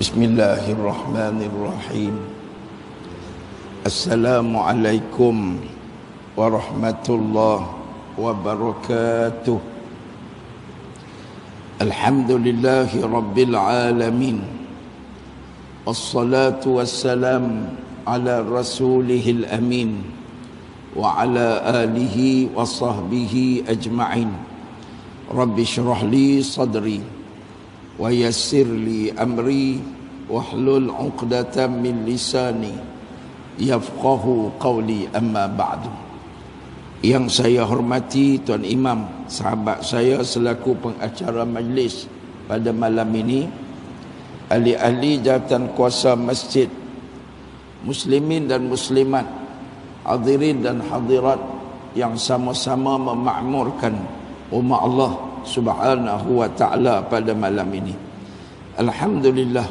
Bismillahirrahmanirrahim. Assalamualaikum warahmatullahi wabarakatuh. Alhamdulillahi rabbil alamin. Wassalatu wassalam ala rasulihil amin wa ala alihi wa sahbihi ajma'in. Rabbi syrah li sadri wa yassir li amri wahlul 'uqdatam min lisani yafqahu qawli, amma ba'du. Yang saya hormati Tuan Imam, sahabat saya selaku pengacara majlis pada malam ini, ahli-ahli jawatan kuasa masjid, muslimin dan muslimat, hadirin dan hadirat yang sama-sama memakmurkan umat Allah Subhanahu wa ta'ala pada malam ini. Alhamdulillah,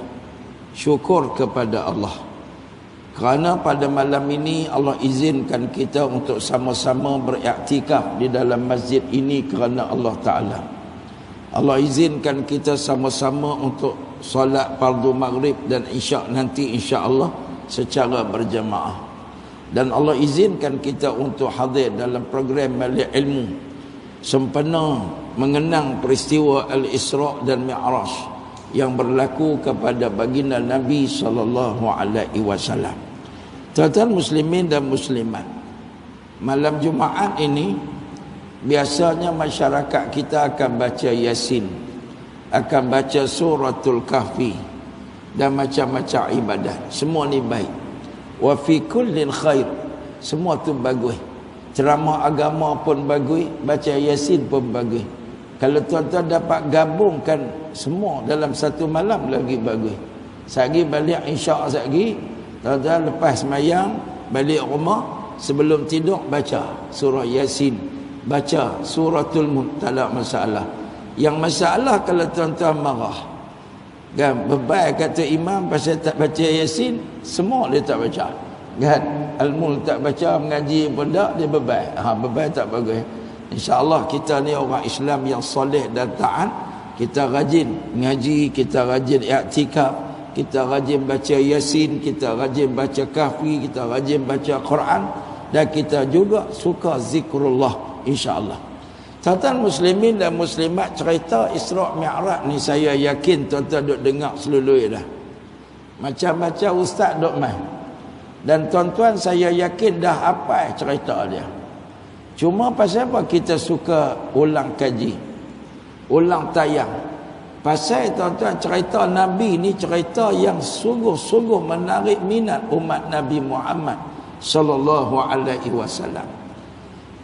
syukur kepada Allah kerana pada malam ini Allah izinkan kita untuk sama-sama beriktikaf di dalam masjid ini kerana Allah Ta'ala. Allah izinkan kita sama-sama untuk solat fardu maghrib dan isyak nanti insya-Allah secara berjamaah. Dan Allah izinkan kita untuk hadir dalam program Majlis Ilmu sempena mengenang peristiwa Al-Isra' dan Mi'raj yang berlaku kepada baginda Nabi SAW. Tuan-tuan muslimin dan muslimat, malam Jumaat ini biasanya masyarakat kita akan baca Yasin, akan baca suratul Kahfi dan macam-macam ibadat. Semua ni baik. Wa fi kullin khair. Semua tu bagus. Ceramah agama pun bagus, baca Yasin pun bagus. Kalau tuan-tuan dapat gabungkan semua dalam satu malam lagi bagus. Sehari balik insya' sehari, tuan-tuan lepas semayang balik rumah, sebelum tidur baca surah Yasin, baca suratul Mulk, tak ada masalah. Yang masalah kalau tuan-tuan marah, kan, bebai kata imam pasal tak baca Yasin, semua dia tak baca. Kan, Al-Mulk tak baca, mengaji pun tak, dia bebai. Bebai tak bagus. InsyaAllah kita ni orang Islam yang soleh dan taat. Kita rajin mengaji, kita rajin i'tikaf, kita rajin baca Yasin, kita rajin baca Kahfi, kita rajin baca Quran, dan kita juga suka zikrullah insyaAllah. Tuan-tuan muslimin dan muslimat, cerita Isra' Mi'raj ni saya yakin tuan-tuan duk dengar seluruh dah. Macam-macam ustaz duk main. Dan tuan-tuan saya yakin dah hafal cerita dia. Cuma pasal apa kita suka ulang kaji, ulang tayang? Pasal tuan-tuan cerita Nabi ni cerita yang sungguh-sungguh menarik minat umat Nabi Muhammad sallallahu alaihi wasallam.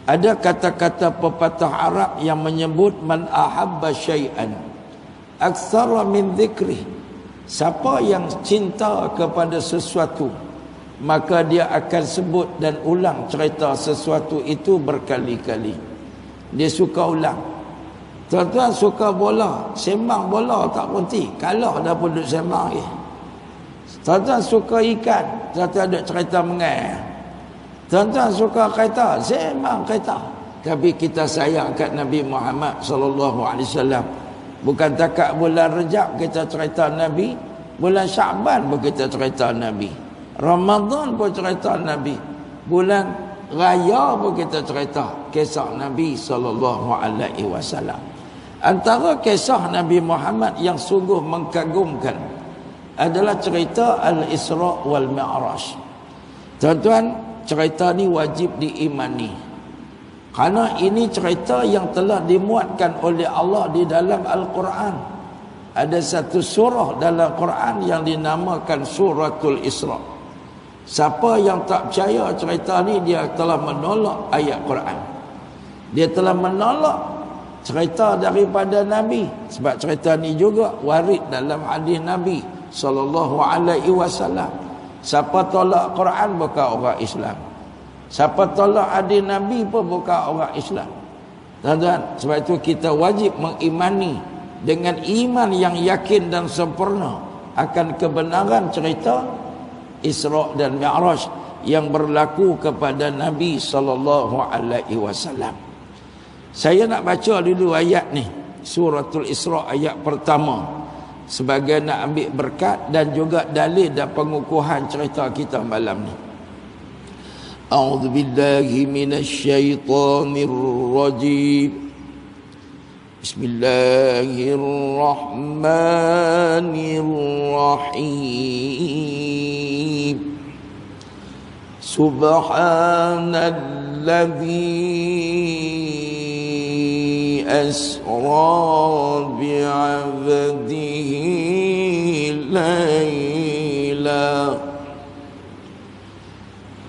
Ada kata-kata pepatah Arab yang menyebut man ahabba syai'an aktsara min dzikri. Siapa yang cinta kepada sesuatu, maka dia akan sebut dan ulang cerita sesuatu itu berkali-kali. Dia suka ulang. Tuan-tuan suka bola, sembang bola tak berhenti, kalah dah pun duduk sembang lagi. Tuan-tuan suka ikan, tuan-tuan duduk cerita mengai. Tuan-tuan suka kereta, sembang kereta. Tapi kita sayang kat Nabi Muhammad sallallahu alaihi wasallam. Bukan takat bulan Rejab kita cerita Nabi, bulan Syaban pun kita cerita Nabi, Ramadan pun cerita Nabi, bulan raya pun kita cerita kisah Nabi sallallahu alaihi wasallam. Antara kisah Nabi Muhammad yang sungguh mengagumkan adalah cerita Al-Isra' wal Mi'raj. Tuan-tuan, cerita ni wajib diimani, kerana ini cerita yang telah dimuatkan oleh Allah di dalam Al-Quran. Ada satu surah dalam Quran yang dinamakan Suratul Isra'. Siapa yang tak percaya cerita ni, dia telah menolak ayat Quran. Dia telah menolak cerita daripada Nabi. Sebab cerita ni juga warid dalam hadis Nabi sallallahu alaihi wasallam. Siapa tolak Quran bukan orang Islam. Siapa tolak hadis Nabi pun bukan orang Islam. Tuan-tuan, sebab itu kita wajib mengimani dengan iman yang yakin dan sempurna akan kebenaran cerita Isra' dan Mi'raj yang berlaku kepada Nabi sallallahu alaihi wasallam. Saya nak baca dulu ayat ni, Suratul Isra' ayat pertama. sebagai nak ambil berkat dan juga dalil dan pengukuhan cerita kita malam ni. A'udzu billahi minasyaitonir rajim. Bismillahirrahmanirrahim. Subhanalladzi asra bi'abdihi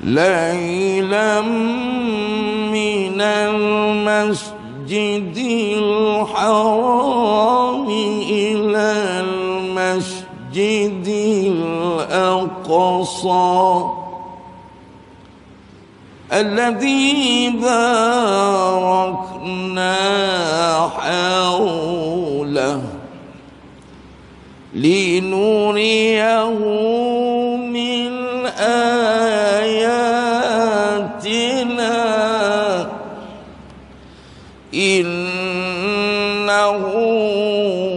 laylan minal masjidil haram ilal masjidil aqsa alladzi barakna hawlahu linuriyahu min ayatina innahu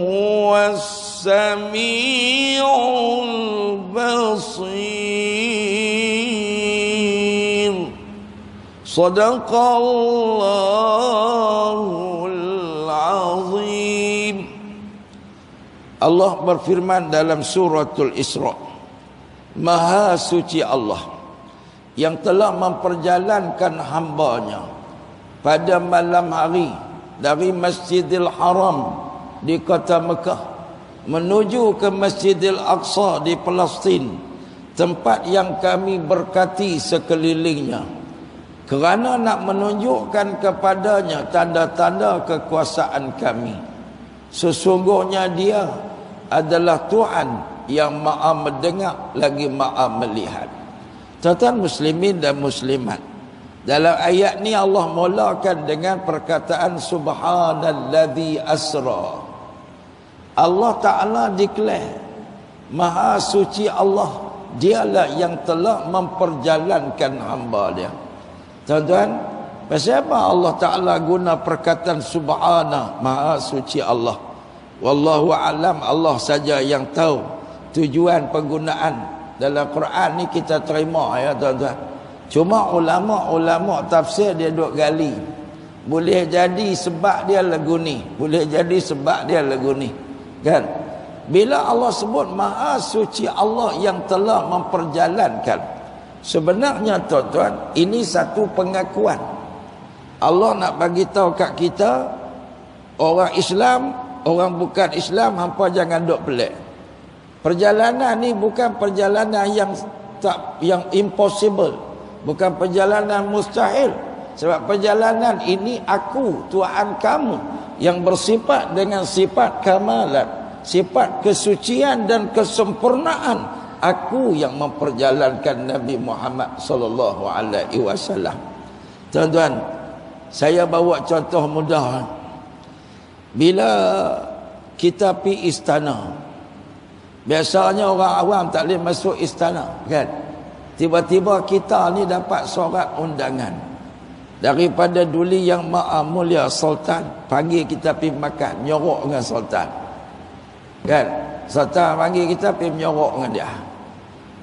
huwas samiul basir. Sadaqallahul azim. Allah berfirman dalam suratul Isra, Maha suci Allah yang telah memperjalankan hambanya pada malam hari dari Masjidil Haram di kota Mekah menuju ke Masjidil Aqsa di Palestin, tempat yang kami berkati sekelilingnya, kerana nak menunjukkan kepadanya tanda-tanda kekuasaan kami. Sesungguhnya Dia adalah Tuhan yang Maha mendengar lagi Maha melihat. Tuan-tuan muslimin dan muslimat, dalam ayat ni Allah mulakan dengan perkataan Subhanalladzi asra. Allah Ta'ala declare, Maha suci Allah, Dialah yang telah memperjalankan hamba Dia. Tuan-tuan, pasal apa Allah Ta'ala guna perkataan Subhana, Maha suci Allah? Wallahu a'lam, Allah saja yang tahu tujuan penggunaan dalam Quran ni. Kita terima ya tuan-tuan. Cuma ulama-ulama tafsir dia duk gali. Boleh jadi sebab dia lagu ni, boleh jadi sebab dia lagu ni, kan? Bila Allah sebut Maha suci Allah yang telah memperjalankan, sebenarnya tuan-tuan, ini satu pengakuan. Allah nak bagi tahu kat kita, orang Islam, orang bukan Islam, hampa jangan duk pelik. Perjalanan ni bukan perjalanan yang impossible, bukan perjalanan mustahil. Sebab perjalanan ini aku, Tuhan kamu, yang bersifat dengan sifat kamalan, sifat kesucian dan kesempurnaan. Aku yang memperjalankan Nabi Muhammad sallallahu alaihi wasallam. Tuan-tuan, saya bawa contoh mudah. Bila kita pergi istana, biasanya orang awam tak boleh masuk istana, kan? Tiba-tiba kita ni dapat surat undangan daripada Duli Yang Maha Mulia Sultan, panggil kita pergi makan, nyorok dengan Sultan, kan? Sultan panggil kita pergi menyorok dengan dia.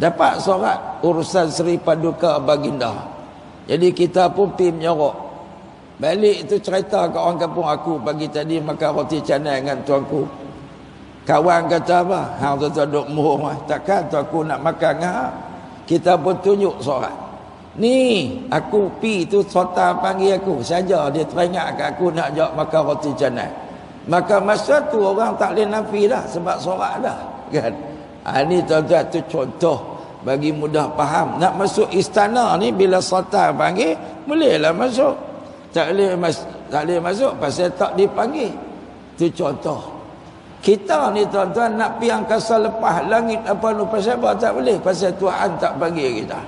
Dapat surat urusan Seri Paduka Baginda. Jadi kita pun pergi menyorok. Balik itu cerita ke orang kampung aku, pagi tadi makan roti canai dengan tuanku. Kawan kata apa? Hang tu duk murung. Takkan tuanku nak makan dengan hang? Kita pun tunjuk surat. Ni aku pi tu Sultan panggil aku. Saja dia teringat kat aku nak jawab makan roti canai. Maka masa tu orang tak boleh nafi dah sebab surat dah, kan? Ini tuan-tuan, tu contoh bagi mudah faham. Nak masuk istana ni bila Sultan panggil, bolehlah masuk. Tak boleh masuk pasal tak dipanggil. Itu contoh. Kita ni tuan-tuan nak pergi angkasa lepas langit apa lu, pasal apa tak boleh? Pasal Tuhan tak panggil kita.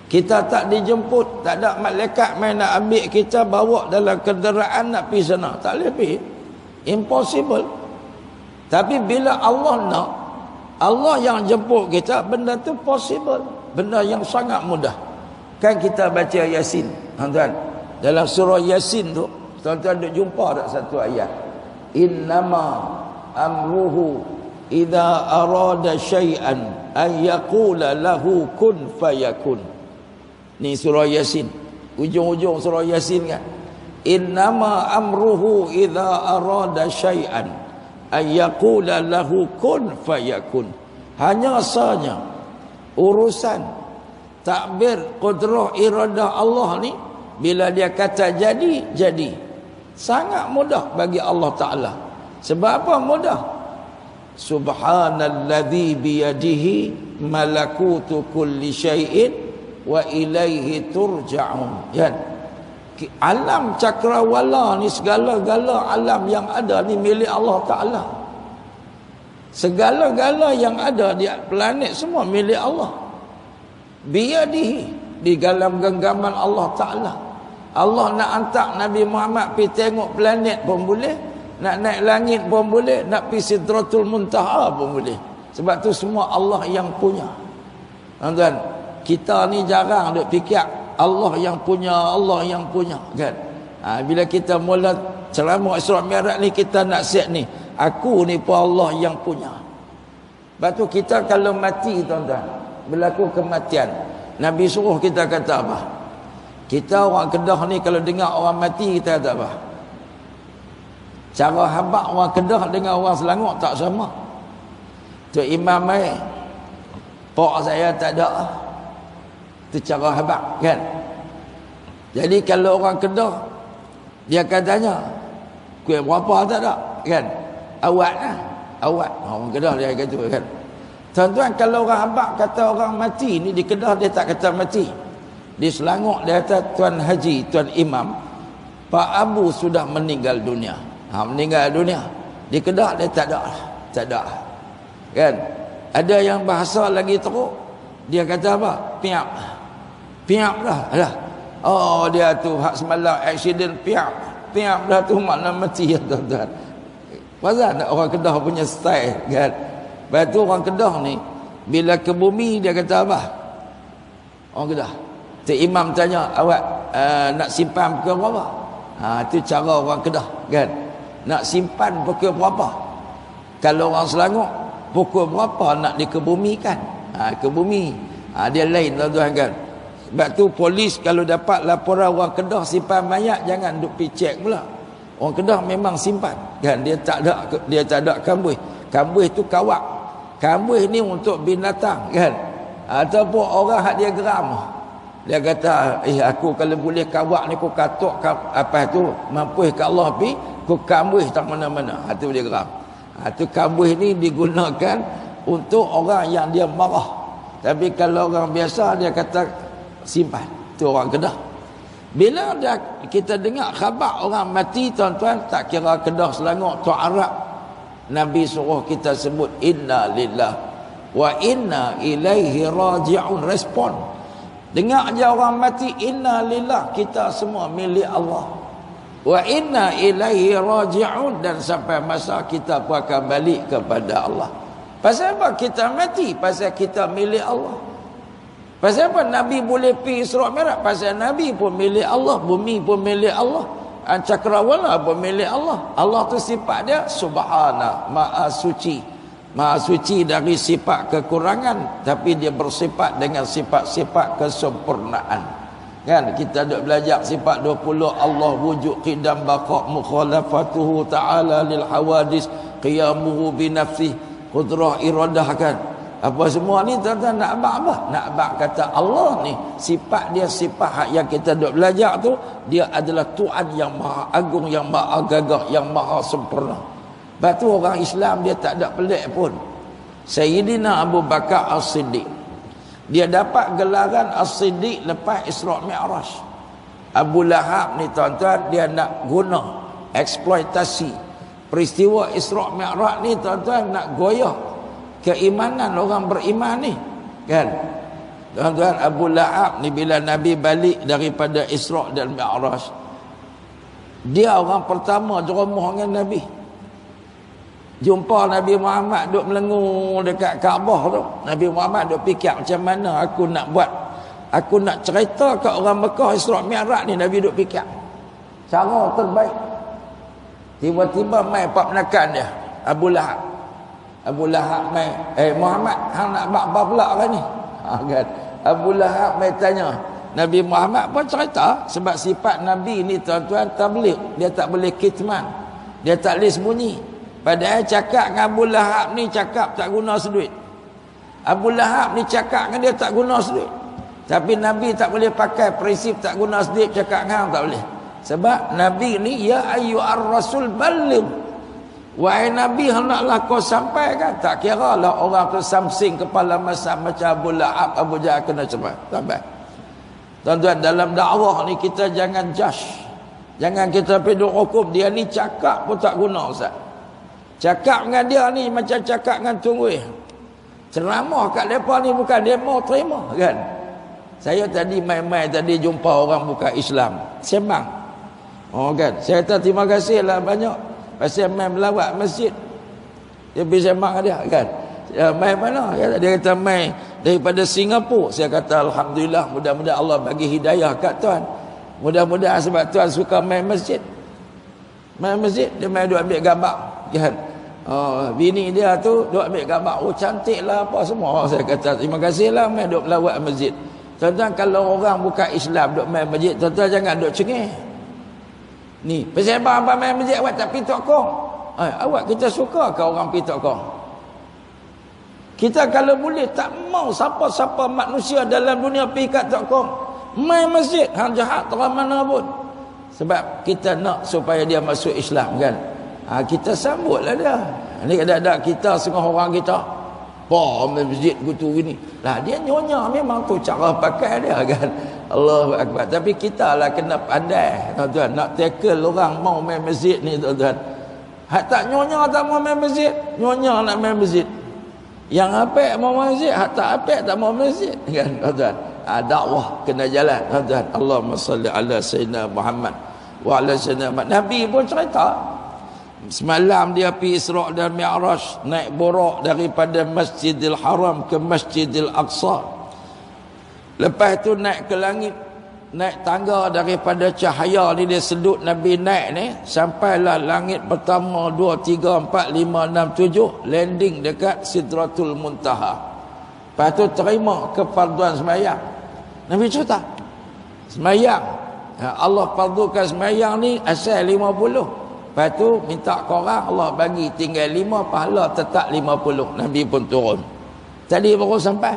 Kita tak dijemput, tak ada malaikat main nak ambil kita bawa dalam kenderaan nak pergi sana. Tak boleh pergi. Impossible. Tapi bila Allah nak, Allah yang jemput kita, benda tu possible. Benda yang sangat mudah. Kan kita baca Yasin, tuan-tuan. Dalam surah Yasin tu, tuan-tuan duk jumpa tak satu ayat? Innama amruhu idza arada syai'an an yaqula lahu kun fayakun. Ni surah Yasin. Ujung-ujung surah Yasin kan. Innama amruhu idza arada syai'an an yaqula lahu kun fayakun. Hanya sahaja urusan takbir qudrah iradah Allah ni, bila dia kata jadi, jadi. Sangat mudah bagi Allah Ta'ala. Sebab apa mudah? Subhanalladzi biyadihi malakutu kulli syai'in wa ilaihi turja'un. Kan? Alam cakrawala ni, segala-gala alam yang ada ni milik Allah Ta'ala. Segala-gala yang ada di planet semua milik Allah. Biyadihi, di dalam genggaman Allah Ta'ala. Allah nak hantar Nabi Muhammad pergi tengok planet pun boleh, nak naik langit pun boleh, nak pergi Sidratul Muntaha pun boleh. Sebab tu semua Allah yang punya. Tuan-tuan, kita ni jarang duk fikir Allah yang punya, Allah yang punya kan. Bila kita mula ceramah Isra Mi'raj ni, kita nak set ni, aku ni pun Allah yang punya. Sebab tu kita kalau mati tuan-tuan, berlaku kematian, Nabi suruh kita kata apa? Kita orang Kedah ni kalau dengar orang mati, kita kata apa? Cara habaq orang Kedah dengan orang Selangor tak sama. Tu Imam mai, pak saya tak ada. Tu cara habaq kan. Jadi kalau orang Kedah, dia akan tanya, kuih berapa tak ada kan? Awak lah, awak. Orang Kedah dia kata kan. Tuan-tuan, kalau orang habaq kata orang mati ni, di Kedah dia tak kata mati. Di Selangor dia kata Tuan Haji, Tuan Imam, Pak Abu sudah meninggal dunia. Meninggal dunia. Di Kedah dia tak ada. Tak ada. Kan? Ada yang bahasa lagi teruk. Dia kata apa? Piap. Piap lah. Alah. Oh, dia tu hak semalam accident piap. Piap dah tu makna mati ya tuan-tuan. Pasal nak orang Kedah punya style kan. Lepas tu orang Kedah ni, bila ke bumi dia kata apa? Orang Kedah. Tu Imam tanya, awak nak simpan pukul berapa? Itu cara orang Kedah kan. Nak simpan pukul berapa? Kalau orang Selangor, pukul berapa nak dikebumikan? Kebumi. Dia lain tuan-tuan kan. Sebab tu polis kalau dapat laporan orang Kedah simpan mayat, jangan duk pergi cek pula. Orang Kedah memang simpan kan. Dia tak ada kambuh. Kambuh tu kawak. Kambuh ni untuk binatang kan. Ataupun orang hak dia geram. Dia kata, aku kalau boleh kawak ni, aku katuk apa tu, mampu ke Allah pi, aku kambuh tak mana-mana. Itu dia geram. Tu kambuh ni digunakan untuk orang yang dia marah. Tapi kalau orang biasa, dia kata simpan. Itu orang Kedah. Bila kita dengar khabar orang mati tuan-tuan, tak kira Kedah, Selangor, tu Arab, Nabi suruh kita sebut inna lillah wa inna ilaihi raji'un. Respon. Dengar je orang mati, inna lillah, kita semua milik Allah. Wa inna ilaihi raji'un, dan sampai masa kita pun akan balik kepada Allah. Pasal apa kita mati? Pasal kita milik Allah. Pasal apa Nabi boleh pergi Isra Mi'raj? Pasal Nabi pun milik Allah, bumi pun milik Allah, cakrawala pun milik Allah. Allah tu sifat dia subhana, maha suci. Maha suci dari sifat kekurangan, tapi dia bersifat dengan sifat-sifat kesempurnaan. Kan kita duk belajar sifat 20, Allah wujud, qidam, baqa, mukhalafatuhu ta'ala lil hawadis, qiyamuhu bi nafsih, qudrah, iradah kan. Apa semua ni tuan-tuan nak abang apa? Nak abang kata Allah ni sifat dia, sifat yang kita duk belajar tu, dia adalah Tuhan yang maha agung, yang maha gagah, yang maha sempurna. Lepas tu orang Islam dia tak ada pelik pun. Sayyidina Abu Bakar As-Siddiq, dia dapat gelaran As-Siddiq lepas Isra Mi'raj. Abu Lahab ni tuan-tuan, dia nak guna eksploitasi peristiwa Isra Mi'raj ni tuan-tuan, nak goyah keimanan orang beriman ni kan. Tuan-tuan, Abu Lahab ni bila Nabi balik daripada Isra dan Mi'raj, dia orang pertama jeromoh dengan Nabi. Jumpa Nabi Muhammad duk melengur dekat Kaabah tu. Nabi Muhammad duk fikir macam mana aku nak buat, aku nak cerita ke orang Mekah Isra Mi'raj ni. Nabi duk fikir cara terbaik. Tiba-tiba mai pak penakan dia, Abu Lahab. Abu Lahab mai, Muhammad hang nak bak apa pula kan ni? Kan. Abu Lahab mai tanya. Nabi Muhammad pun cerita sebab sifat Nabi ni tuan-tuan tabligh, dia tak boleh kitman. Dia tak boleh sembunyi. Padahal cakap dengan Abu Lahab ni cakap tak guna seduit. Abu Lahab ni cakap dengan dia tak guna seduit. Tapi Nabi tak boleh pakai prinsip tak guna seduit cakap dengan hang, tak boleh. Sebab Nabi ni ya ayyuhar rasul balligh. Wahai Nabi, hendaklah kau sampaikan. Tak kira lah orang tu samsing kepala masa macam Abu Lahab, Abu Jahal kena cepat. Sampai. Tuan-tuan, dalam dakwah ni kita jangan judge. Jangan kita pergi hukum. Dia ni cakap pun tak guna, Ustaz. Cakap dengan dia ni macam cakap dengan tunggui. Ceramah kat mereka ni bukan demo terima, kan? Saya tadi main-main tadi jumpa orang bukan Islam. Sembang. Oh kan. Saya kata terima kasih lah banyak. Pasal main melawat masjid. Dia pergi sembang dia kan. Ya, main mana? Dia kata main daripada Singapura. Saya kata alhamdulillah, mudah-mudahan Allah bagi hidayah kat tuan. Mudah-mudahan sebab tuan suka main masjid. Main masjid dia main duk ambil gambar kan. Bini dia tu duk ambil gambar. Oh cantik lah apa semua. Saya kata terima kasih lah main duk melawat masjid. Tuan-tuan, kalau orang bukan Islam duk main masjid, tuan-tuan jangan duk cengih. Ni, pasal abang main masjid awak tak pergi tokong. Awak kita suka ke orang pergi tokong? Kita kalau boleh tak mau siapa-siapa manusia dalam dunia pergi kat tokong. Main masjid, hang jahat terang mana pun. Sebab kita nak supaya dia masuk Islam kan. Kita sambutlah dia. Ni ada kita setengah orang kita. Main masjid kutu gini. Lah dia nyonya memang tu cara pakai dia kan. Allahu Akbar. Tapi kita lah kena pandai tuan-tuan nak tackle orang mau main masjid ni tuan-tuan. Hak tak nyonya tak mau main masjid, nyonya nak main masjid. Yang apik mau main masjid, hak tak apik tak mau masjid kan tuan-tuan. Dakwah kena jalan tuan-tuan. Allahumma salli ala sayyidina Muhammad wa ala sayyidina Muhammad. Nabi pun cerita semalam dia pergi Isra' dan Mi'raj, naik borak daripada Masjidil Haram ke Masjidil Aqsa. Lepas tu naik ke langit, naik tangga daripada cahaya ni, dia sedut Nabi naik ni sampailah langit pertama, 2, 3, 4, 5, 6, 7, landing dekat Sidratul Muntaha. Lepas tu terima kefarduan sembahyang. Nabi cerita sembahyang, Allah fardukan sembahyang ni asal 50. Lepas tu minta korang, Allah bagi tinggal 5, pahala tetap 50. Nabi pun turun. Tadi baru sampai.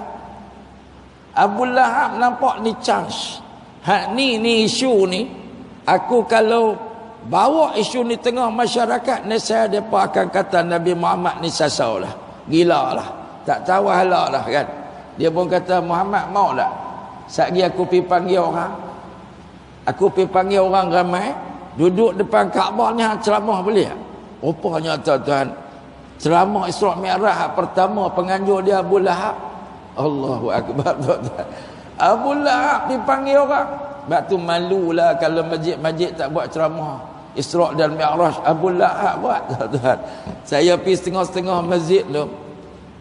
Abu Lahab nampak ni chance. Hak ni isu ni. Aku kalau bawa isu ni tengah masyarakat, nescaya mereka akan kata Nabi Muhammad ni sasau lah. Gila lah. Tak tahu halak lah kan. Dia pun kata, Muhammad mau tak? Satgi aku pergi panggil orang. Aku pergi panggil orang ramai. Duduk depan Kaabah ni ceramah boleh tak? Rupanya tuan-tuan, ceramah Isra' Mi'raj pertama penganjur dia Abu Lahab. Allahu Akbar tuan-tuan. Abu Lahab dipanggil orang. Sebab tu malulah kalau masjid-masjid tak buat ceramah Isra' dan Mi'raj. Abu Lahab buat tuan-tuan. Saya pergi setengah-setengah masjid tu,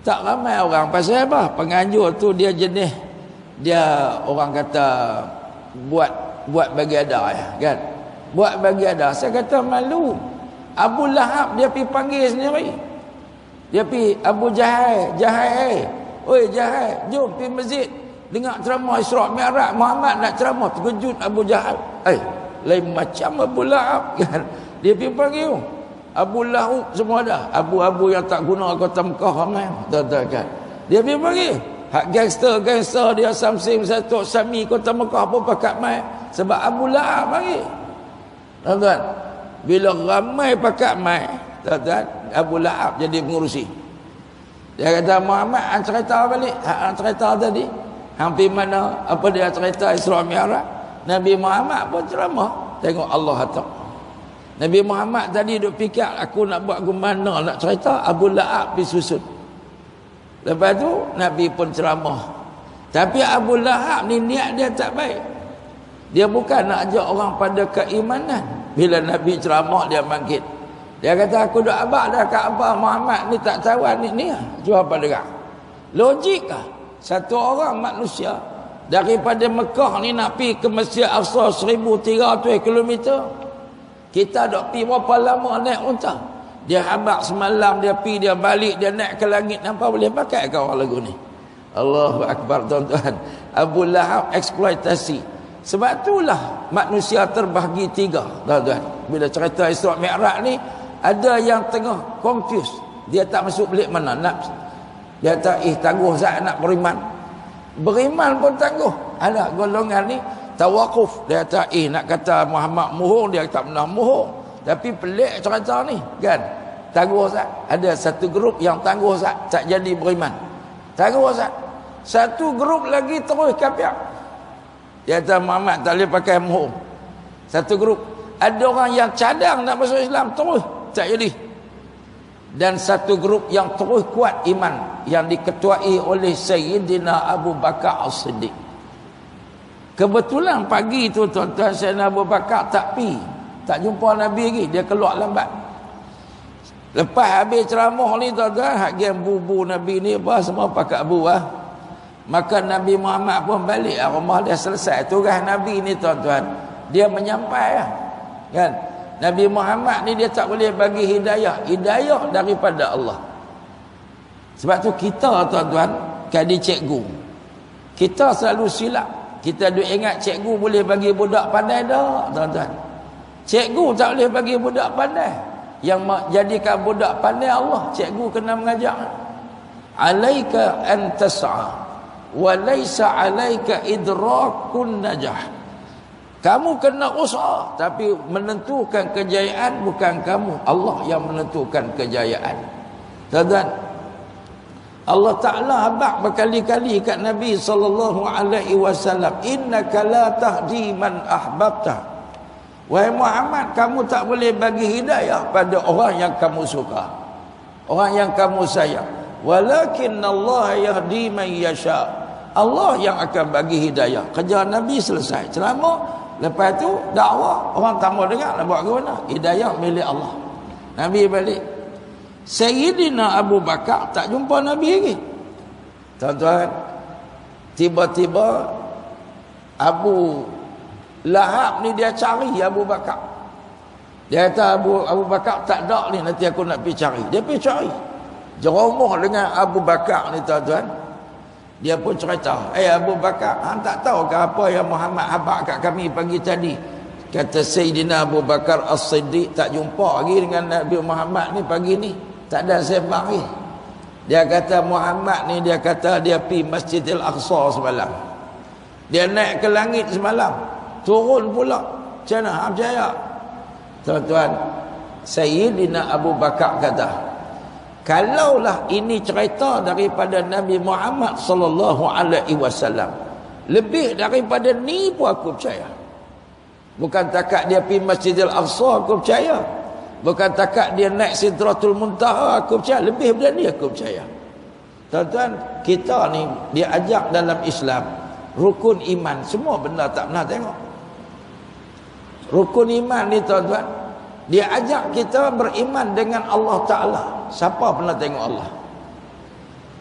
tak ramai orang. Pasal apa? Penganjur tu dia jenis, dia orang kata buat bagi ada kan. Buat bagi ada. Saya kata malu. Abu Lahab dia pergi panggil sendiri. Dia pergi, Abu Jahal, oi Jahal, jom pergi masjid. Dengar ceramah Isra' Mi'raj, Muhammad nak ceramah. Terkejut Abu Jahal. Lain macam Abu Lahab kan. Dia pergi panggil Abu Lahab semua dah. Abu-abu yang tak guna kota Mekah ramai. Tuan-tuan kan. Dia pergi panggil. Hak gangster dia samsing satu sami kota Mekah pun pakat mai. Sebab Abu Lahab panggil. Tuan-tuan, bila ramai pakat mai, tuan-tuan, Abu Lahab jadi pengurusi. Dia kata, Muhammad, hang cerita balik. Hang cerita tadi. Hang pergi mana? Apa dia cerita Isra' Mi'raj? Nabi Muhammad pun ceramah. Tengok Allah hatta. Nabi Muhammad tadi duk fikir, aku nak buat gimana nak cerita. Abu Lahab pergi susun. Lepas tu, Nabi pun ceramah. Tapi Abu Lahab ni niat dia tak baik. Dia bukan nak ajak orang pada keimanan. Bila Nabi ceramah dia bangkit. Dia kata aku dah abad dah Kaabah, Muhammad ni tak tahu ni. Jual apa dengar. Logik lah. Satu orang manusia daripada Mekah ni nak pergi ke Masjid Aqsa 1300 km. Kita dah pergi berapa lama naik unta. Dia habaq semalam, dia pi, dia balik, dia naik ke langit. Nampak boleh pakai ke orang lagu ni? Allahu Akbar, tuan-tuan. Abu Lahab eksploitasi. Sebab itulah manusia terbahagi 3, tuan-tuan. Bila cerita Isra' Mi'raj ni, ada yang tengah confuse. Dia tak masuk belik mana. Dia tak tangguh Zat nak beriman. Beriman pun tangguh. Ada golongan ni tawakuf. Dia tak nak kata Muhammad muhur, dia tak pernah muhur. Tapi pelik cerita ni, kan? Tangguh Zat. Ada satu grup yang tangguh Zat, tak jadi beriman. Tangguh Zat. Satu grup lagi terus kafir. Dia kata Muhammad tak boleh pakai muhur. Satu grup. Ada orang yang cadang nak masuk Islam, terus tak jadi. Dan satu grup yang terus kuat iman, yang diketuai oleh Sayyidina Abu Bakar As-Siddiq. Kebetulan pagi tu tuan-tuan, Sayyidina Abu Bakar tak jumpa Nabi lagi. Dia keluar lambat. Lepas habis ceramah ni tuan-tuan, hak game bubu Nabi ni apa semua pakai abu lah. Maka Nabi Muhammad pun balik rumah dia. Selesai tugas Nabi ni tuan-tuan, dia menyampai lah, kan? Nabi Muhammad ni dia tak boleh bagi hidayah daripada Allah. Sebab tu kita tuan-tuan, kadi cikgu, kita selalu silap. Kita duk ingat cikgu boleh bagi budak pandai dah, tuan-tuan. Cikgu tak boleh bagi budak pandai. Yang jadikan budak pandai Allah. Cikgu kena mengajar. Alaika an tas'a wa laysa alaika idrakun najah. Kamu kena usaha, tapi menentukan kejayaan bukan kamu. Allah yang menentukan kejayaan. Tuan-tuan, Allah Ta'ala habaq berkali-kali kat Nabi SAW, innaka la tahdi man ahbabta. Wahai Muhammad, kamu tak boleh bagi hidayah pada orang yang kamu suka, orang yang kamu sayang. Walakin Allah yahdi man yasha. Allah yang akan bagi hidayah. Kerja Nabi selesai. Ceramah, lepas tu dakwah, orang tak mau dengar, nak buat ke mana? Hidayah milik Allah. Nabi balik. Sayyidina Abu Bakar tak jumpa Nabi lagi. Tuan-tuan, tiba-tiba Abu Lahab ni dia cari Abu Bakar. Dia kata Abu Bakar tak ada ni, nanti aku nak pergi cari. Dia pergi cari. Jeromoh dengan Abu Bakar ni tuan-tuan. Dia pun cerita, Abu Bakar, hang tak tahu ke apa yang Muhammad habaq kat kami pagi tadi? Kata Sayyidina Abu Bakar As-Siddiq, tak jumpa lagi dengan Nabi Muhammad ni pagi ni. Tak ada sembang lagi. Dia kata Muhammad ni, dia kata dia pergi Masjidil Aqsa semalam. Dia naik ke langit semalam. Turun pula. Macam mana? Hang percaya? Tuan-tuan, Sayyidina Abu Bakar kata, kalaulah ini cerita daripada Nabi Muhammad sallallahu alaihi wasallam, lebih daripada ni pun aku percaya. Bukan takat dia pergi Masjidil Aqsa aku percaya. Bukan takat dia naik Sidratul Muntaha aku percaya. Lebih daripada ni aku percaya. Tuan-tuan, kita ni diajak dalam Islam rukun iman, semua benda tak pernah tengok. Rukun iman ni tuan-tuan, dia ajak kita beriman dengan Allah Ta'ala. Siapa pernah tengok Allah?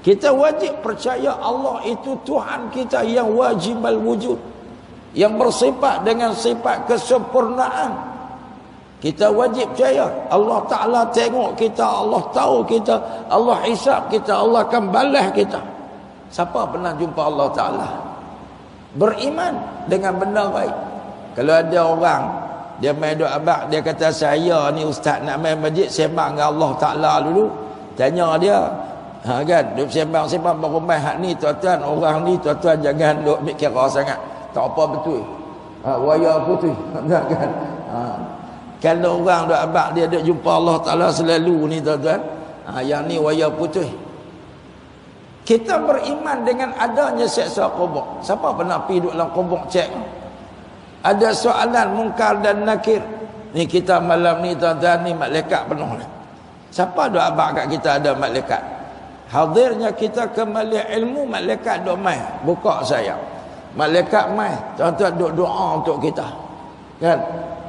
Kita wajib percaya Allah itu Tuhan kita yang wajibal wujud, yang bersifat dengan sifat kesempurnaan. Kita wajib percaya Allah Ta'ala tengok kita, Allah tahu kita, Allah hisab kita, Allah akan balas kita. Siapa pernah jumpa Allah Ta'ala? Beriman dengan benda baik. Kalau ada orang dia main duk abang, dia kata saya ni ustaz nak main masjid sembang dengan Allah Ta'ala dulu. Tanya dia, kan, duk sembang-sembang baru main hak ni tuan-tuan. Orang ni tuan-tuan jangan duk ambil kira sangat. Tak apa betul. Waya putih. Kan? Kalau orang duk abang dia duk jumpa Allah Ta'ala selalu ni tuan-tuan. Yang ni waya putih. Kita beriman dengan adanya siksa kubur. Siapa pernah pergi duduk dalam kubur cek? Ada soalan mungkar dan nakir. Ni kita malam ni tuan-tuan, ni malaikat penuh ni. Siapa doa abang kat kita ada malaikat? Hadirnya kita kembali ilmu, malaikat duk mai buka saya. Malaikat mai, tuan-tuan duk doa untuk kita. Kan?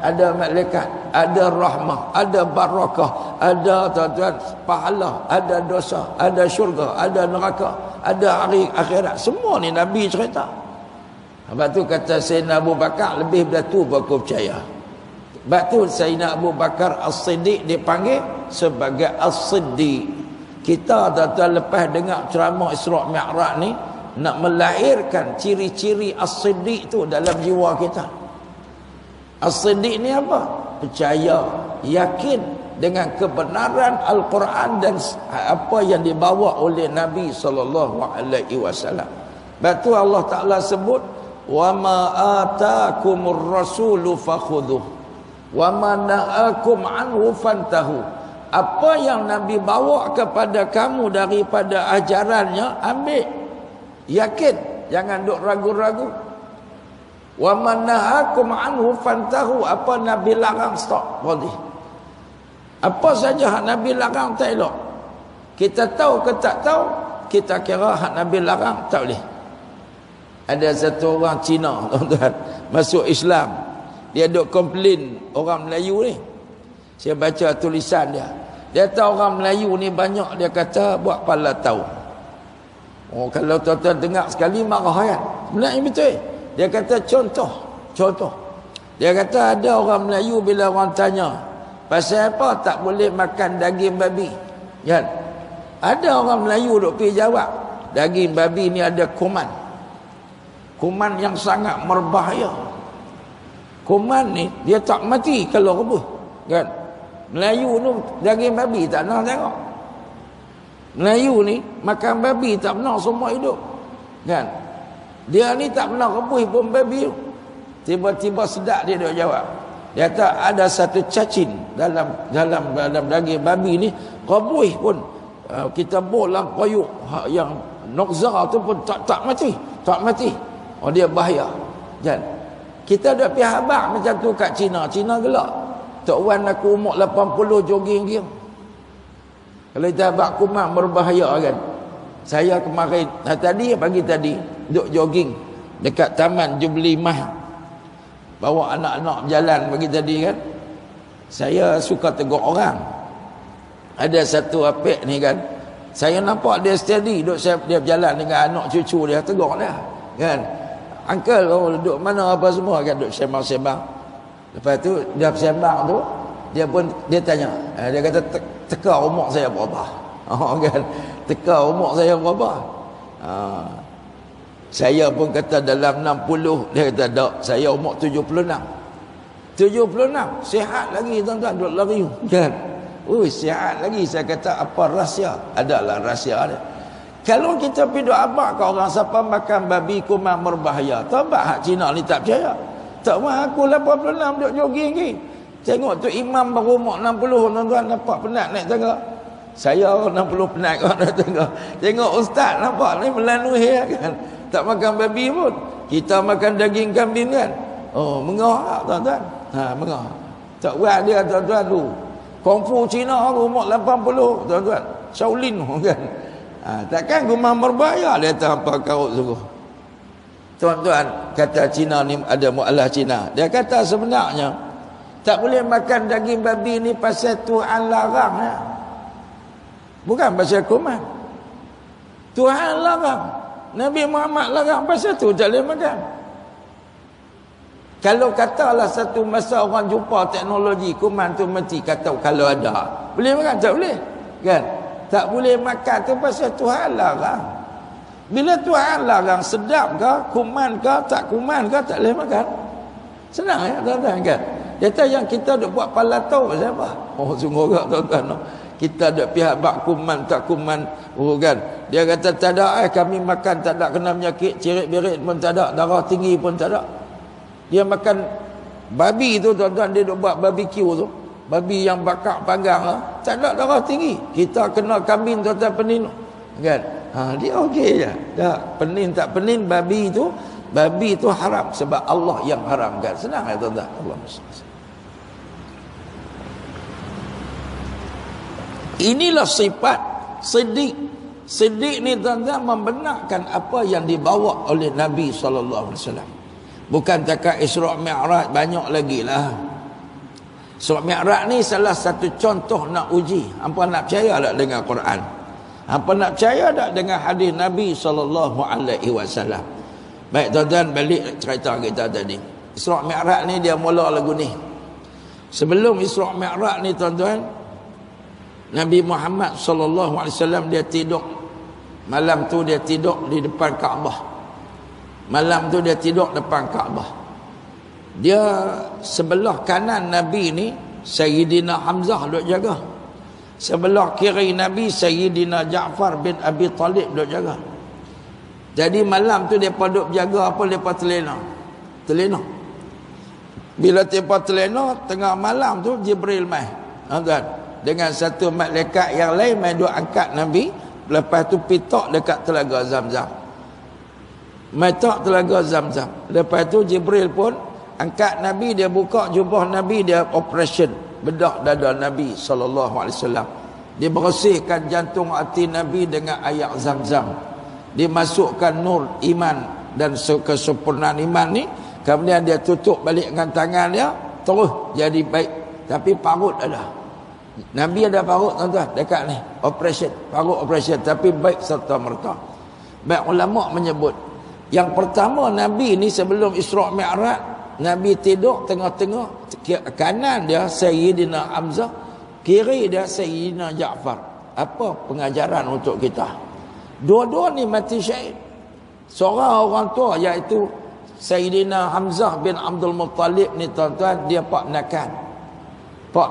Ada malaikat, ada rahmah, ada barakah, ada tuan-tuan pahala, ada dosa, ada syurga, ada neraka, ada hari akhirat. Semua ni Nabi cerita. Sebab tu kata Sayyidina Abu Bakar, lebih daripada tu aku percaya. Sebab tu Sayyidina Abu Bakar As-Siddiq dipanggil sebagai As-Siddiq. Kita tuan-tuan lepas dengar ceramah Isra' Mi'raj ni, nak melahirkan ciri-ciri As-Siddiq tu dalam jiwa kita. As-Siddiq ni apa? Percaya, yakin dengan kebenaran Al-Quran dan apa yang dibawa oleh Nabi SAW. Sebab tu Allah Ta'ala sebut, wa ma atakumur rasulu fakhudhuh wa ma nahakum anhu fantahu. Apa yang Nabi bawa kepada kamu daripada ajarannya, ambil, yakin, jangan duk ragu-ragu. Wa ma nahakum anhu fantahu. Apa Nabi larang, stop, berhenti. Apa saja hak Nabi larang tak elok. Kita tahu ke tak tahu, kita kira hak Nabi larang tak boleh. Ada satu orang Cina, tuan-tuan, masuk Islam. Dia duk komplain orang Melayu ni. Saya baca tulisan dia. Dia tahu orang Melayu ni banyak, dia kata buat pala tahu. Oh, kalau tuan-tuan dengar sekali marah kan. Sebenarnya betul. Dia kata contoh. Dia kata ada orang Melayu bila orang tanya, pasal apa tak boleh makan daging babi? Kan? Ada orang Melayu duk pergi jawab, daging babi ni ada kuman. Kuman yang sangat berbahaya. Kuman ni dia tak mati kalau rebus. Kan? Melayu tu daging babi tak pernah tengok. Melayu ni makan babi tak pernah semua hidup. Kan? Dia ni tak pernah rebus pun babi tu. Tiba-tiba sedap dia duk jawab. Dia kata ada satu cacing dalam daging babi ni, rebus pun kita bolang koyuk yang nokza tu pun tak mati. Oh, dia bahaya. Kan? Kita dah pergi habaq macam tu kat Cina. Cina gelak. Tok Wan aku umur 80 jogging dia. Kalau kita habaq kuman berbahaya kan. Saya kemarin, pagi tadi duk jogging dekat Taman Jubilee Mah. Bawa anak-anak berjalan pagi tadi kan. Saya suka tegur orang. Ada satu apek ni kan. Saya nampak dia steady dia berjalan dengan anak cucu dia, tegur dia. Kan? Uncle, duduk mana apa semua kan, duduk sembang-sembang. Lepas tu dia sembang tu, dia tanya, dia kata teka umur saya berapa? Kan? Teka umur saya berapa? Saya pun kata dalam 60. Dia kata tak, saya umur 76. 76, sihat lagi tuan-tuan, duduk lari kan. Sihat lagi. Saya kata apa rahsia? Adalah rahsia dia. Kalau kita pergi duk abak ke orang siapa makan babi kuman berbahaya, tobat hak Cina ni tak percaya. Tak mah aku 86 duk jogging ni. Tengok tu imam baru umur 60 tuan-tuan, nampak penat naik tangga. Saya 60 penat kau naik tangga. Tengok ustaz nampak ni melalui kan. Tak makan babi pun. Kita makan daging kambing kan. Oh, mengah tuan-tuan. Mengah. Tak buat dia tuan-tuan tu. Kungfu Cina umur 80 tuan-tuan. Shaolin kan. Takkan kuman berbahaya dia tanpa karut suruh. Tuan-tuan, kata Cina ni ada mu'alah Cina. Dia kata sebenarnya tak boleh makan daging babi ni pasal Tuhan larang ya. Bukan pasal kuman. Tuhan larang. Nabi Muhammad larang pasal tu tak boleh makan. Kalau katalah satu masa orang jumpa teknologi kuman tu mati, kata kalau ada, boleh makan? Tak boleh. Kan? Tak boleh makan tu pasal Tuhan larang. Bila Tuhan larang, sedap ke, kuman ke, tak kuman ke, tak boleh makan. Senang ya tuan-tuan kan. Dia kata yang kita duk buat palatau pasal apa? Oh sungguh tak tuan-tuan. Kita duk pihak bak kuman tak kuman kan. Dia kata tak ada kami makan tak ada kena penyakit, cirit-birit pun tak ada, darah tinggi pun tak ada. Dia makan babi tu tuan-tuan, dia duk buat barbecue tu. Babi yang bakar panggang tak ada darah tinggi. Kita kena kambing tuan-tuan penin kan. Dia okey je. Tak penin tak penin babi tu haram sebab Allah yang haramkan. Senang ya tuan-tuan. Allah SWT. Inilah sifat Siddiq. Siddiq ni tuan-tuan membenarkan apa yang dibawa oleh Nabi SAW. Bukan takat Isra' Mi'raj, banyak lagi lah. Isra' Mi'raj ni salah satu contoh nak uji hampa nak percaya tak dengan Quran, hampa nak percaya tak dengan hadis Nabi SAW. Baik tuan-tuan, balik cerita kita tadi. Isra' Mi'raj ni dia mula lagu ni. Sebelum Isra' Mi'raj ni tuan-tuan, Nabi Muhammad sallallahu alaihi wasallam dia tidur. Malam tu dia tidur di depan Kaabah. Malam tu dia tidur depan Kaabah. Dia sebelah kanan Nabi ni Sayyidina Hamzah duk jaga. Sebelah kiri Nabi Sayyidina Ja'far bin Abi Talib duk jaga. Jadi malam tu depa duk jaga apa, depa terlena. Bila depa terlena tengah malam tu Jibril mai. Tuan, dengan satu malaikat yang lain mai duk angkat Nabi, lepas tu pitok dekat telaga Zamzam. Mai tak telaga Zamzam. Lepas tu Jibril pun angkat Nabi, dia buka jubah Nabi, dia operation bedah dada Nabi sallallahu alaihi wasallam. Dia bersihkan jantung hati Nabi dengan air Zamzam. Dimasukkan nur iman dan kesempurnaan iman ni, kemudian dia tutup balik dengan tangan dia, terus jadi baik. Tapi parut ada. Nabi ada parut tuan-tuan dekat ni, operation, parut operation, tapi baik serta merta. Baik ulama menyebut, yang pertama Nabi ni sebelum Isra' Mi'raj, Nabi tidur tengah-tengah, kanan dia Sayyidina Hamzah, kiri dia Sayyidina Ja'far. Apa pengajaran untuk kita? Dua-dua ni mati syahid. Seorang orang tua iaitu Sayyidina Hamzah bin Abdul Muttalib ni tuan-tuan, dia pak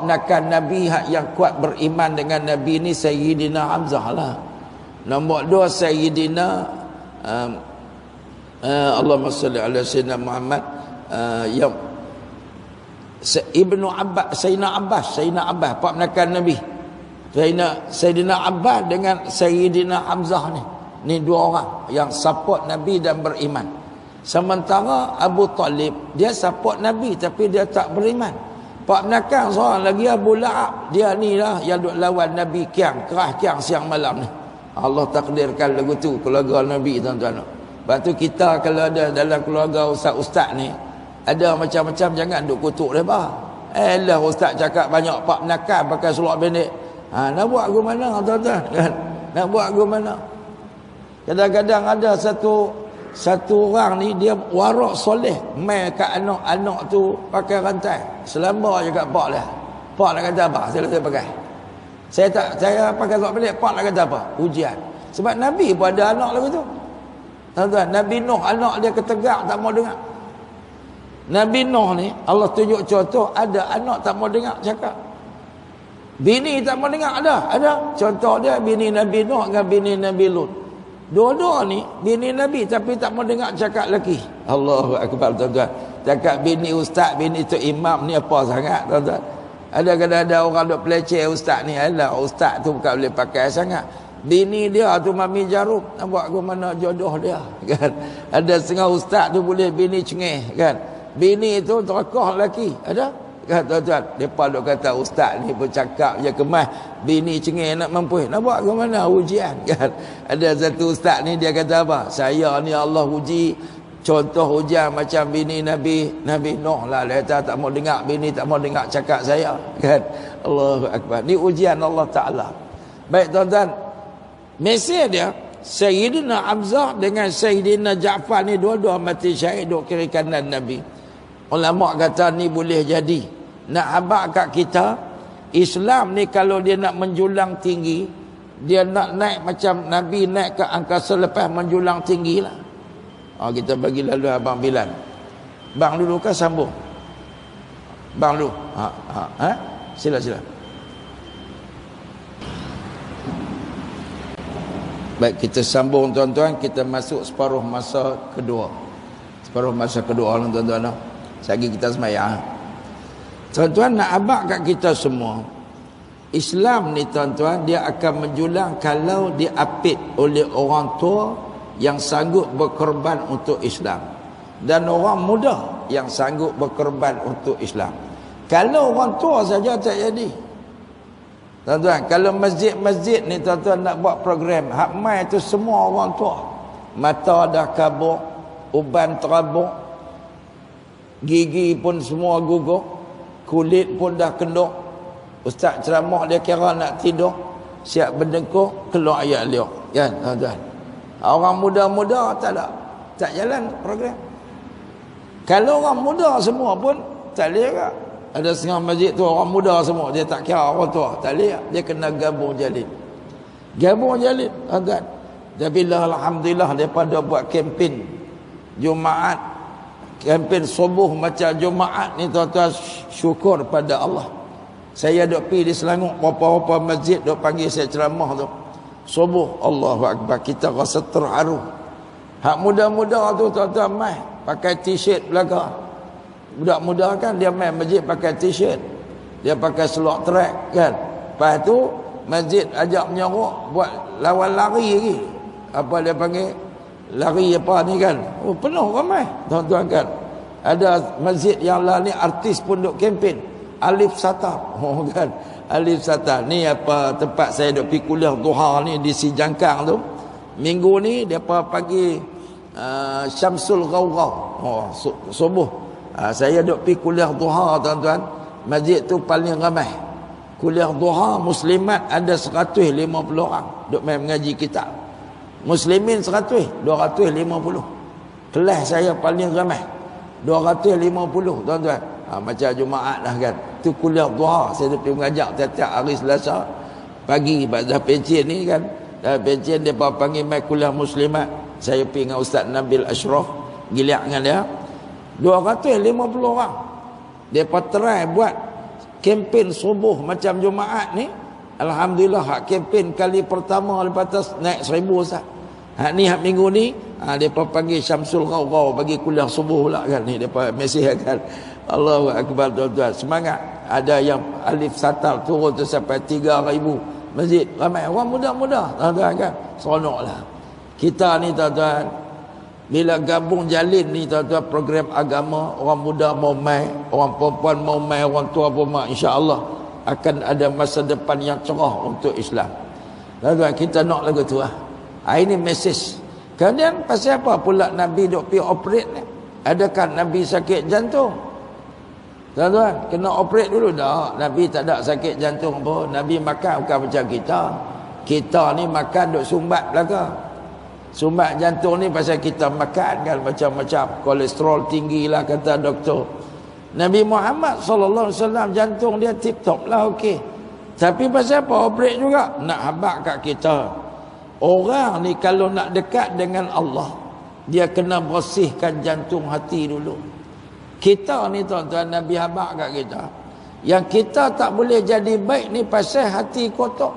nakan Nabi yang kuat beriman dengan Nabi ni Sayyidina Hamzah lah. Nombor dua Sayyidina Allahumma salli ala Sayyidina Muhammad, yang Ibnu Abbas, Sayyidina Abbas pak menakan Nabi. Sayyidina Abbas dengan Sayyidina Hamzah ni dua orang yang support Nabi dan beriman. Sementara Abu Talib dia support Nabi tapi dia tak beriman. Pak menakan seorang lagi Abu Lahab, dia ni lah yang duk lawan Nabi kerah kiang siang malam ni. Allah takdirkan lagu tu keluarga Nabi tuan-tuan. Lepas tu kita kalau ada dalam keluarga ustaz-ustaz ni, ada macam-macam, jangan duk kutuk mereka. Lah ustaz cakap banyak pak menakan pakai seluar pendek. Nak buat ke mana tuan-tuan? Nak buat ke mana? Kadang-kadang ada satu orang ni dia warak soleh, mai kat anak-anak tu pakai rantai. Selamba je kat pak dia. Pak nak kata apa? Saya pakai. Saya pakai seluar pendek, pak nak kata apa? Ujian. Sebab Nabi pun ada anak lagu tu. Tuan-tuan, Nabi Nuh anak dia ketegak tak mau dengar. Nabi Nuh ni Allah tunjuk contoh, ada anak tak mau dengar cakap. Bini tak mau dengar, ada. Contoh dia bini Nabi Nuh dengan bini Nabi Lut. Dua-dua ni bini Nabi tapi tak mau dengar cakap lelaki. Allahu akbar tuan-tuan. Cakap bini ustaz, bini tu imam ni apa sangat tuan-tuan. Ada kadang-kadang orang duk peleceh ustaz ni, alah ustaz tu bukan boleh pakai sangat. Bini dia tu mami jarum, nak buat ke mana jodoh dia kan. Ada setengah ustaz tu boleh bini cengih kan. Bini tu terakah lelaki, ada kan tuan-tuan. Depa duk kata ustaz ni bercakap je kemas, bini cengih nak mampu, nak buat ke mana ujian kan. Ada satu ustaz ni dia kata apa? Saya ni Allah uji, contoh ujian macam bini Nabi Nuh lah. Dia kata tak mau dengar, bini tak mau dengar cakap saya kan. Allahu akbar. Ni ujian Allah Taala. Baik tuan-tuan, mesej dia Sayyidina Hamzah dengan Sayyidina Ja'far ni dua-dua mati syahid duk kiri kanan Nabi. Ulama kata ni boleh jadi nak habaq kat kita, Islam ni kalau dia nak menjulang tinggi, dia nak naik macam Nabi naik ke angkasa lepas menjulang tinggi lah. Kita bagi lalu Abang Bilal. Bang dulu kan sambung. Bang dulu. Sila. Baik, kita sambung tuan-tuan, kita masuk separuh masa kedua. Tuan-tuan. Sagi kita sembahyang. Tuan-tuan, nak abang kat kita semua, Islam ni tuan-tuan, dia akan menjulang kalau diapit oleh orang tua yang sanggup berkorban untuk Islam dan orang muda yang sanggup berkorban untuk Islam. Kalau orang tua saja tak jadi. Tuan-tuan, kalau masjid-masjid ni tuan-tuan nak buat program, hak mai tu semua orang tua. Mata dah kabur, uban terabuk, gigi pun semua gugur, kulit pun dah kenduk. Ustaz ceramah dia kira nak tidur, siap berdengkur, keluar ayat liuk kan tuan-tuan. Orang muda-muda tak jalan program. Kalau orang muda semua pun tak boleh juga. Ada setengah masjid tu orang muda semua, dia tak kira orang tua. Tak boleh, dia kena gabung jalin. Gabung jalin, agak. Tapi lah, alhamdulillah daripada buat kempen Jumaat, kempen subuh macam Jumaat ni tuan-tuan, syukur pada Allah. Saya duk pergi di Selangor, beberapa masjid duk panggil saya ceramah tu. Subuh, Allahu Akbar, kita rasa terharu. Hak muda-muda tu tuan-tuan mai pakai t-shirt belakang. Budak muda kan dia main masjid pakai t-shirt, dia pakai seluar track kan. Lepas tu masjid ajak menyorok buat lawan lari lagi. Apa dia panggil? Lari apa ni kan. Oh, penuh ramai tuan-tuan kan. Ada masjid yang lah ni artis pun duk kempen. Alif Satar. Oh kan. Alif Satar. Ni apa tempat saya duk pergi kuliah duha ni di Si Jangkang tu. Minggu ni depa pagi Syamsul Ghaughaw. Oh, subuh. Saya duk pergi kuliah duha tuan-tuan. Masjid tu paling ramai. Kuliah duha muslimat ada 150 orang duk main mengaji kitab. Muslimin 100, 250. Kelas saya paling ramai 250 tuan-tuan. Macam Jumaat lah kan. Tu kuliah duha. Saya pergi mengajak tiap-tiap hari Selasa pagi pada pencen ni kan. Dah pencen dia panggil mai kuliah muslimat. Saya pergi dengan Ustaz Nabil Ashraf, giliak dengan dia. 250 orang. Depa try buat kempen subuh macam Jumaat ni. Alhamdulillah, hak kempen kali pertama lepas naik 1000 Ustaz. Hak ni hak minggu ni depa panggil Syamsul Ghaughaw bagi kuliah subuh pula kan. Ni depa mesej kan. Allahu Akbar tuan-tuan. Semangat. Ada yang Alif Satar turun tu sampai 3000 masjid. Ramai orang muda-muda tuan-tuan kan. Seronoklah. Kita ni tuan-tuan, bila gabung jalin ni tuan-tuan, program agama, orang muda mau mai, orang perempuan mau mai, orang tua pun mau, insya-Allah akan ada masa depan yang cerah untuk Islam. Tuan-tuan, kita nak lagu tu lah. Ini mesej. Kemudian pasal apa pula Nabi duk pergi operate ni? Adakah Nabi sakit jantung? Tuan-tuan, kena operate dulu dah. Nabi tak ada sakit jantung pun. Nabi makan bukan macam kita. Kita ni makan duk sumbat belaka. Sumbat jantung ni pasal kita makan kan macam-macam. Kolesterol tinggi lah kata doktor. Nabi Muhammad SAW jantung dia tip-top lah, okey. Tapi pasal apa operate juga? Nak habaq kat kita. Orang ni kalau nak dekat dengan Allah, dia kena bersihkan jantung hati dulu. Kita ni tuan-tuan, Nabi habaq kat kita, yang kita tak boleh jadi baik ni pasal hati kotor.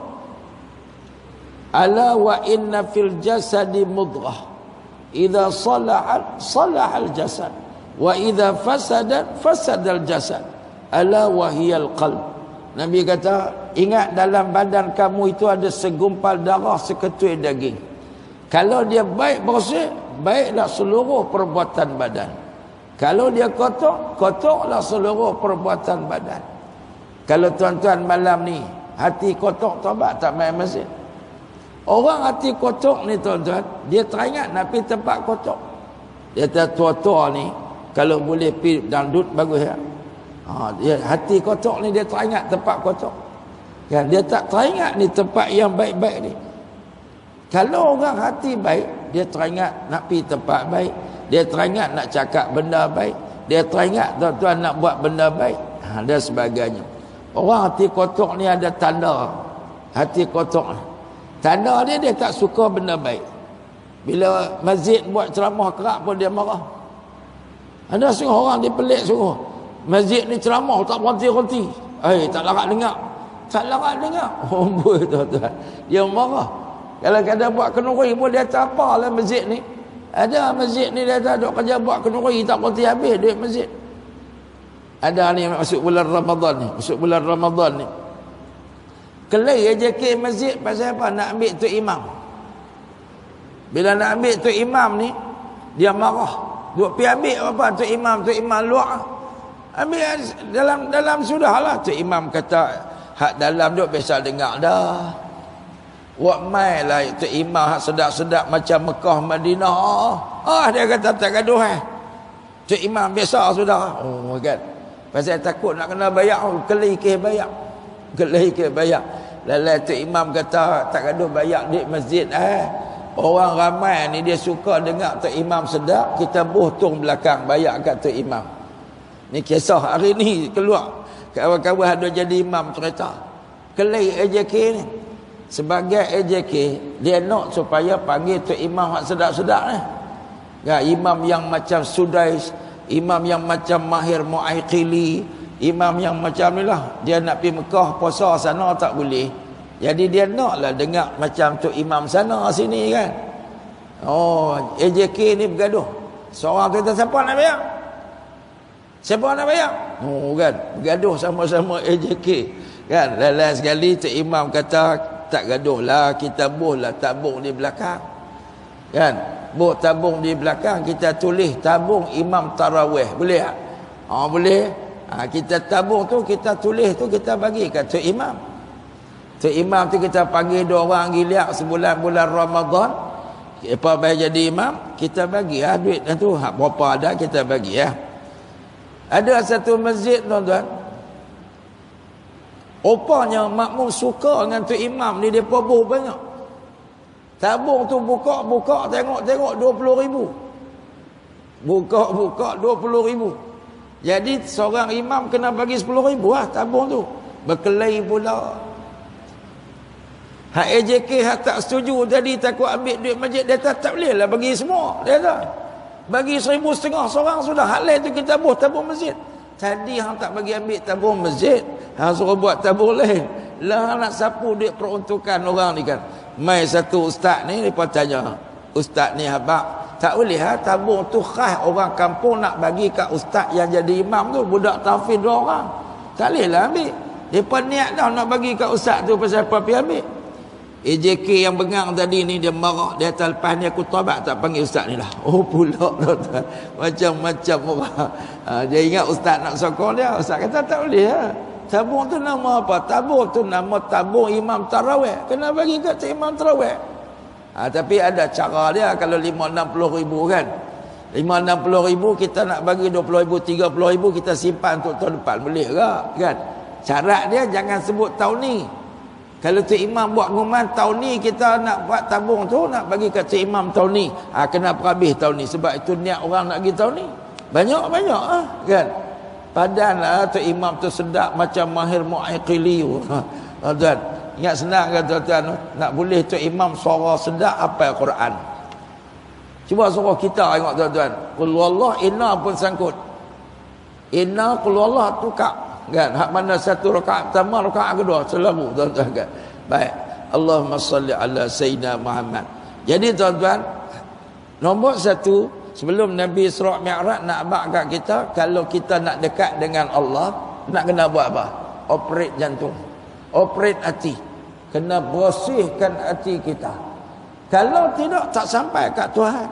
Ala wa inna fil jasadi mudghah, idza salahat salahal jasad, wa idza fasadat fasadal jasad, ala wa hiyal qalb. Nabi kata, ingat dalam badan kamu itu ada segumpal darah, seketui daging. Kalau dia baik bersih, baiklah seluruh perbuatan badan. Kalau dia kotor, kotorlah seluruh perbuatan badan. Kalau tuan-tuan malam ni hati kotor, taubat tak main masjid. Orang hati kotor ni tuan-tuan, dia teringat nak pergi tempat kotor. Dia kata tua-tua ni kalau boleh pergi dangdut bagus ya. Dia hati kotor ni dia teringat tempat kotor. Kan dia tak teringat ni tempat yang baik-baik ni. Kalau orang hati baik, dia teringat nak pergi tempat baik, dia teringat nak cakap benda baik, dia teringat tuan-tuan nak buat benda baik, dan sebagainya. Orang hati kotor ni ada tanda. Hati kotor ni, tanda dia tak suka benda baik. Bila masjid buat ceramah kerak pun dia marah. Ada setengah orang dia pelik suruh, masjid ni ceramah tak berhenti-henti. Tak larat dengar. Tak larat dengar. Amboi tuan-tuan, dia marah. Kalau kadang buat kenduri pun dia tak apalah masjid ni. Ada masjid ni dia tak ada kerja buat kenduri, tak berhenti habis duit masjid. Ada ni masuk bulan Ramadan ni, masuk bulan Ramadan ni. Kelai aja ke masjid pasal apa? Nak ambil tu imam. Bila nak ambil tu imam ni, dia marah. Duk pergi ambil apa tu imam luar. Ambil dalam sudahlah. Tu imam kata hak dalam duk biasa dengar dah. Wak mai lah tu imam hak sedap-sedap macam Mekah Madinah. Dia kata tak gaduh tu imam biasa sudah. Oh kan. Pasal takut nak kena bayar, kelai ke bayar. Kelai ke bayar. Lalu tu imam kata tak gaduh bayar di masjid Orang ramai ni dia suka dengar tu imam sedap, kita buhtung belakang bayar kat tu imam. Ni kisah hari ni keluar. Kawan-kawan ada jadi imam cerita. Kelai AJK ni. Sebagai AJK, dia nak supaya panggil tu imam hak sedap-sedap ni. Ya, imam yang macam Sudais, imam yang macam Mahir Mu'aiqili, imam yang macam ni lah. Dia nak pergi Mekah puasa sana tak boleh. Jadi dia naklah dengar macam tu imam sana sini kan. Oh, AJK ni bergaduh. Seorang kata siapa nak bayar? Siapa nak bayar? Oh kan, bergaduh sama-sama AJK. Kan, lain sekali tu imam kata tak gaduhlah, kita buhlah tabung di belakang. Kan? Buh tabung di belakang, kita tulis tabung imam tarawih. Boleh tak? Oh boleh. Kita tabung tu, kita tulis tu, kita bagi kat tu imam. Tu imam tu kita panggil 2 orang giliak sebulan bulan Ramadan. Apa bayar jadi imam, kita bagi duit tu. Berapa ada kita bagi ya. Ada satu masjid tuan-tuan, rupanya makmum suka dengan tu imam ni, dia buh banyak. Tabung tu buka tengok 20,000. Buka 20,000. Jadi seorang imam kena bagi 10,000 lah tabung tu. Berkelahi pula. Hak AJK hak tak setuju tadi, takut ambil duit masjid, dia tak boleh lah bagi semua. Dia kata bagi 1,500 seorang sudah. Hak lain tu kita buh tabung masjid. Tadi hang tak bagi ambil tabung masjid, hang suruh buat tabung lain. Lah nak sapu duit peruntukan orang ni kan. Mai satu ustaz ni, dia tanya, ustaz ni habaq, tak boleh tabung tu khas orang kampung nak bagi kat ustaz yang jadi imam tu, budak tahfiz 2 orang. Tak boleh lah ambil. Depa niat dah nak bagi kat ustaz tu, pasal apa pergi ambil. AJK yang bengang tadi ni dia marah. Dia kata lepas ni aku taubat tak panggil ustaz ni lah. Oh pula tuan-tuan. Macam-macam orang. Dia ingat ustaz nak sokong dia. Ustaz kata tak boleh lah. Tabung tu nama apa? Tabung tu nama tabung imam tarawih. Kena bagi kat imam tarawih. Tapi ada cara dia. Kalau 5-60 ribu kan, 5-60 ribu kita nak bagi 20 ribu, 30 ribu kita simpan untuk tahun depan. Boleh ke kan? Syarat dia jangan sebut tahun ni. Kalau tu imam buat pengumuman tahun ni kita nak buat tabung tu, nak bagi kat cik imam tahun ni, kenapa habis tahun ni? Sebab itu niat orang nak pergi tahun ni. Banyak-banyak kan. Padahal tu imam tu sedap macam Mahir Mu'aiqili. Tuan, ingat senang kan tuan-tuan, nak boleh tu imam suara sedap apa Quran. Cuba suruh kita tengok tuan-tuan. Qul wallah inna pun sangkut. Inna qul wallah tukar. Kan, hak mana satu rakaat pertama, rakaat kedua selalu tuan-tuan kan. Baik, Allahumma salli ala sayyidina Muhammad. Jadi tuan-tuan, nombor 1 sebelum Nabi Isra' Mi'raj nak abad kat kita, kalau kita nak dekat dengan Allah, nak kena buat apa? Operate jantung, operate hati, kena bersihkan hati kita. Kalau tidak tak sampai kat Tuhan.